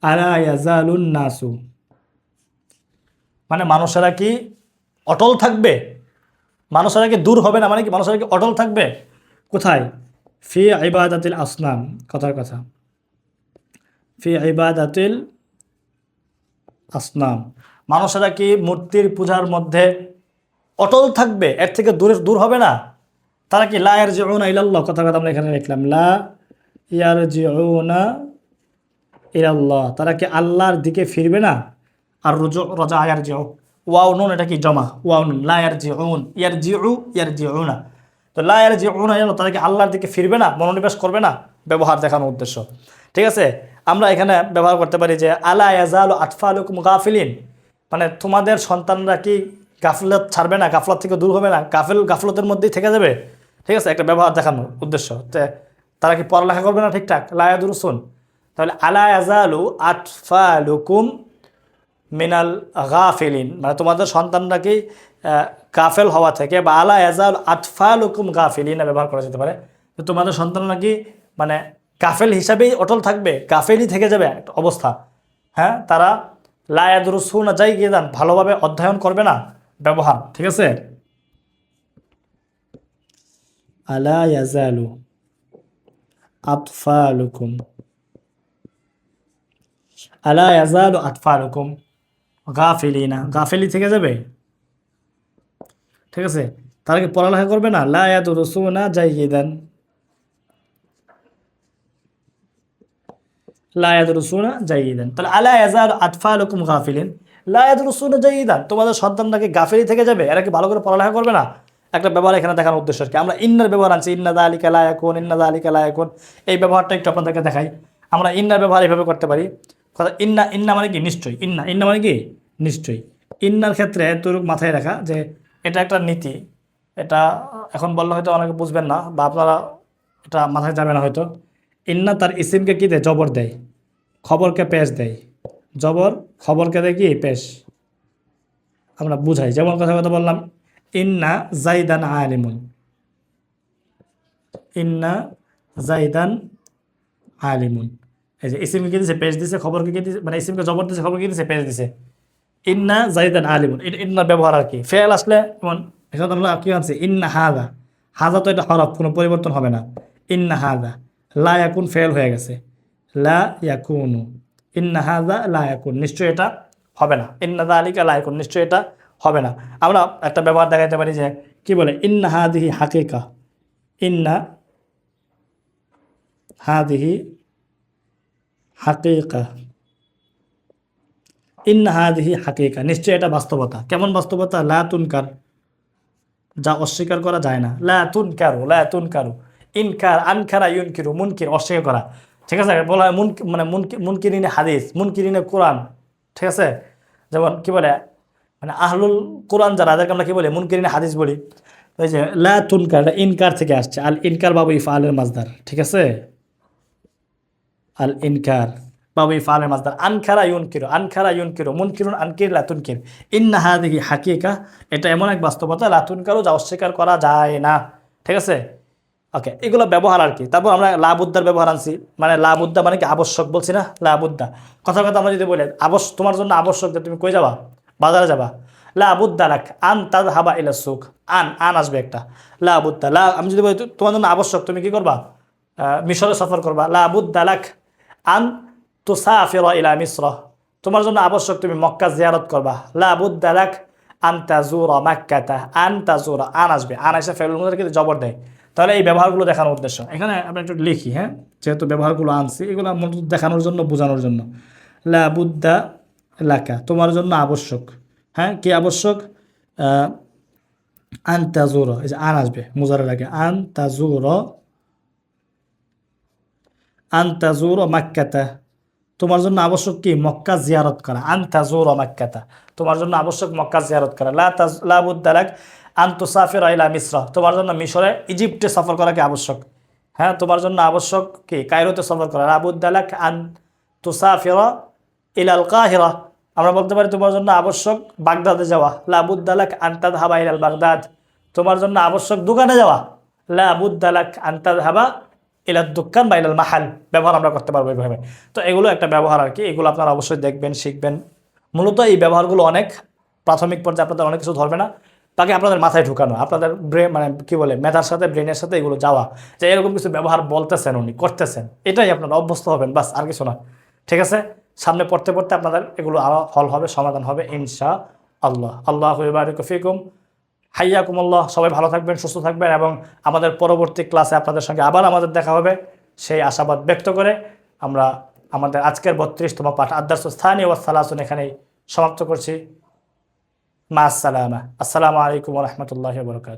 A: আলা ইয়াজালুন নাসু মানে মানুষেরা কি অটল থাকবে, মানুষেরা কি দূর হবে না, মানে কি মানুষেরা কি অটল থাকবে কোথায়, ফি ইবাদাতিল আসনাম, কথার কথা, ফি ইবাদাতিল আসনাম, মানুষেরা কি মূর্তির পূজার মধ্যে অটল থাকবে, এর থেকে দূর হবে না। তারা কি লা ইয়ারজিউনা ইলাল্লাহ, কথার কথা আমরা এখানে লিখলাম, লা ইয়ারজিউনা ইলাল্লাহ, তারা কি আল্লাহর দিকে ফিরবে না। আর রজা ইয়ারজিউ, ওয়াও নুন এটা কি জমা, ওয়াও নুন, লা ইয়ারজিউন, ইয়ারজিউনা, তো লা ইয়ারজিউনা ইলাল্লাহ, তারা কি আল্লাহর দিকে ফিরবে না, মনোনিবেশ করবে না, ব্যবহার দেখানোর উদ্দেশ্য। ঠিক আছে, আমরা এখানে ব্যবহার করতে পারি যে আলা ইয়াজালু আতফালুকুম গাফিলিন, মানে তোমাদের সন্তানরা কি গাফলত ছাড়বে না, গাফলত থেকে দূর হবে না, গাফলতের মধ্যেই থেকে যাবে। ঠিক আছে, একটা ব্যবহার দেখানোর উদ্দেশ্য। তারা কি পড়ালেখা করবে না ঠিকঠাক, লা ইয়াদুরুসুন, তাহলে আলা ইয়াজালু আতফালুকুম মিনাল গাফিলিন, মানে তোমাদের সন্তানরা কি গাফেল হওয়া থেকে, বা আলা ইয়াজালু আতফালুকুম গাফিলিন ব্যবহার করা যেতে পারে, তো তোমাদের সন্তানরা কি মানে গাফেল হিসাবেই অটল থাকবে, গাফেলই থেকে যাবে একটা অবস্থা। হ্যাঁ, তারা লা ইয়াদুরুসুনা জাইয়িদান, ভালোভাবে অধ্যয়ন করবে না, ব্যবহার। ঠিক আছে, আলা ইয়াজালু আতফালুকুম, আলা ইয়াজালু আতফালুকুম গাফিলিনা, গাফেলি থেকে যাবে। ঠিক আছে, তারা কি পড়ালেখা করবে না, লা ইয়াদুরুসুনা জাইয়িদান, লা ইয়াদুরুসুনা জাইয়িদান, তাহলে আলা ইয়াজালু আতফালুকুম গাফিলিন লা ইয়াদুরুসুনা জাইয়িদান, তোমাদের সন্তানরা কি গাফেলি থেকে যাবে, এরা কি ভালো করে পড়ালেখা করবে না। একটা ব্যবহার এখানে দেখানোর উদ্দেশ্য কি, আমরা ইন্নার ব্যবহার আনছি, ইন্না যালিকা লা ইয়াকুন, ইন্না যালিকা লা ইয়াকুন, এই ব্যবহারটা একটু আপনাদেরকে দেখাই। আমরা ইন্নার ব্যবহার এইভাবে করতে পারি, কথা ইন্না মানে কি নিশ্চয়ই, ইন্না মানে কি নিশ্চয়ই। ইন্নার ক্ষেত্রে তোর মাথায় রাখা যে এটা একটা নীতি, এটা এখন বললে হয়তো অনেকে বুঝবেন না, বা আপনারা এটা মাথায় যাবে না হয়তো। ইন্না তার ইসিমকে কী দেয়, জবর দেয়, খবরকে পেশ দেয়, জবর খবরকে দেয় কি পেশ, আমরা বুঝাই। যেমন কথা বললাম, ইন্না জাইদান আলিমুন, ইন্না জাইদান আলিমুন। এই যে ইসিমকে দিছে পেশ দিছে, খবরকে কি দিছে, মানে ইসিমকে জবর দিছে, খবরকে কি দিছে পেশ দিছে। ইন্না জাইদান আলিমুন, ইন্না ব্যবহার আর কি, ফেল আসলে যেমন এখানে আমরা কি আনছি, ইন্না হাদা, হাদা তো এটা হরফ, কোনো পরিবর্তন হবে না। ইন্না হাদা, লা ইয়াকুন ফেল হয়ে গেছে, লা ইয়াকুনু, ইন্না হাদা লা ইয়াকুন, নিশ্চয় এটা হবে না। ইন্না যালিকা লা ইয়াকুন, নিশ্চয় এটা হবে না। আমরা একটা ব্যবহার দেখাতে পারি যে কি বলে, ইন্না হাদিহি হাকিকা, ইন্না হাদিহি হাকিকা, ইন্না হাদিহি হাকিকা, নিশ্চয় এটা বাস্তবতা। কেমন বাস্তবতা? লা তুনকার, যা অস্বীকার করা যায় না। লা তুনকারু, লা তুনকারু, ইনকার, আনকারা ইউনকিরু, মুনকির অস্বীকার করা। ঠিক আছে, বলা হয় মানে মুনকিরিনে হাদিস, মুনকিরিনে কোরআন। ঠিক আছে, যেমন কি বলে, মানে আহলুল কোরআন যারা, যাদেরকে আমরা কি বলি, মুনকিরিনে হাদিস বলি। ওই যে লা তুনকার, ইনকার থেকে আসছে, আল ইনকার বাবু ইফআলের মাজদার। ঠিক আছে, আল ইনকার বাবু ইফআলের মাজদার। আনকারা ইউনকিরু, আনকারা ইউনকিরু, মুনকিরুন আনকির লা তুনকির। ইন্না হাদিহি হাকিকা, এটা এমন এক বাস্তবতা, লা তুনকারু, যা অস্বীকার করা যায় না। ঠিক আছে, ওকে, এগুলো ব্যবহার আর কি। তারপর আমরা লাবুদ্দার ব্যবহার আনছি, মানে লাবুদ্দা মানে কি আবশ্যক, বলছি না, লাবুদ্দা। কথা কথা আমরা যদি বলি তোমার জন্য আবশ্যক যে তুমি কই যাবা, বাজারে যাবা। লাবুদ্দা লাক আন তাযহাবা ইলা সুক, আন আসবে একটা, লাবুদ্দা, আমি যদি বলি তোমার জন্য আবশ্যক তুমি কি করবা, মিশরে সফর করবা। লাবুদ্দা লাক আন তুসাফিরা ইলা মিসর, তোমার জন্য আবশ্যক তুমি মক্কা জিয়ারত করবা। লাবুদ্দা লাক আন তাজুরা মাক্কাতা, আন তাজুরা, আন আসবে, আন এসে ফেলুল মুদারিকে জবর দেয়। তাহলে এই ব্যবহারগুলো দেখানোর উদ্দেশ্য, এখানে আমরা একটু লিখি, হ্যাঁ, যেহেতু ব্যবহারগুলো আনছি, এগুলো দেখানোর জন্য, বোঝানোর জন্য। লা বুদ্দা লাকা, তোমার জন্য আবশ্যক, হ্যাঁ, কি আবশ্যক, আন তাজুর, এই যে আন আসবে মুজারের আগে, আন তাজুর মাক্কাতা, তোমার জন্য আবশ্যক কি, মক্কা জিয়ারত করা। আন তাজুর মাক্কাতা, তোমার জন্য আবশ্যক মক্কা জিয়ারত করা। লা বুদ্দা লাক আন তুসাফিরা ইলা মিসর, তোমার জন্য মিশরে, ইজিপ্টে সফর করা কি আবশ্যক। হ্যাঁ, তোমার জন্য আবশ্যক কি, কায়রোতে সফর করা। লা বুদ্দা লাক আন তুসাফিরা ইলাল কাহিরা, আমরা বলতে পারি তোমার জন্য আবশ্যক বাগদাদে যাওয়া। লা বুদ্দা লাক আন তাযহাবা ইলাল বাগদাদ, তোমার জন্য আবশ্যক দোকানে যাওয়া। লা বুদ্দা লাক আন তাযহাবা ইলাদ দুকান বা ইলাল মাহাল, ব্যবহার আমরা করতে পারবো এইভাবে। তো এগুলো একটা ব্যবহার আর কি, এগুলো আপনারা অবশ্যই দেখবেন, শিখবেন। মূলত এই ব্যবহারগুলো অনেক প্রাথমিক পর্যায়ে আপনাদের অনেক কিছু ধরবে না, তাকে আপনাদের মাথায় ঢুকানো, আপনাদের ব্রেন, মানে কি বলে, মেধার সাথে, ব্রেনের সাথে এগুলো যাওয়া, যে এরকম কিছু ব্যবহার বলতেছেন উনি, করতেছেন, এটাই আপনারা অভ্যস্ত হবেন, বাস, আর কিছু না। ঠিক আছে, সামনে পড়তে পড়তে আপনাদের এগুলো আরও হল হবে, সমাধান হবে ইনশাআল্লাহ। আল্লাহু বারিক ফিকুম, হাইয়াকুমুল্লাহ। সবাই ভালো থাকবেন, সুস্থ থাকবেন, এবং আমাদের পরবর্তী ক্লাসে আপনাদের সঙ্গে আবার আমাদের দেখা হবে, সেই আশাবাদ ব্যক্ত করে আমরা আমাদের আজকের 32তম পাঠ আদ-দারসুস সানি ওয়াস সালাসুন এখানেই সমাপ্ত করছি। মা আসসালামা, আসসালামু আলাইকুম ওয়া রাহমাতুল্লাহি ওয়া বারাকাতুহু।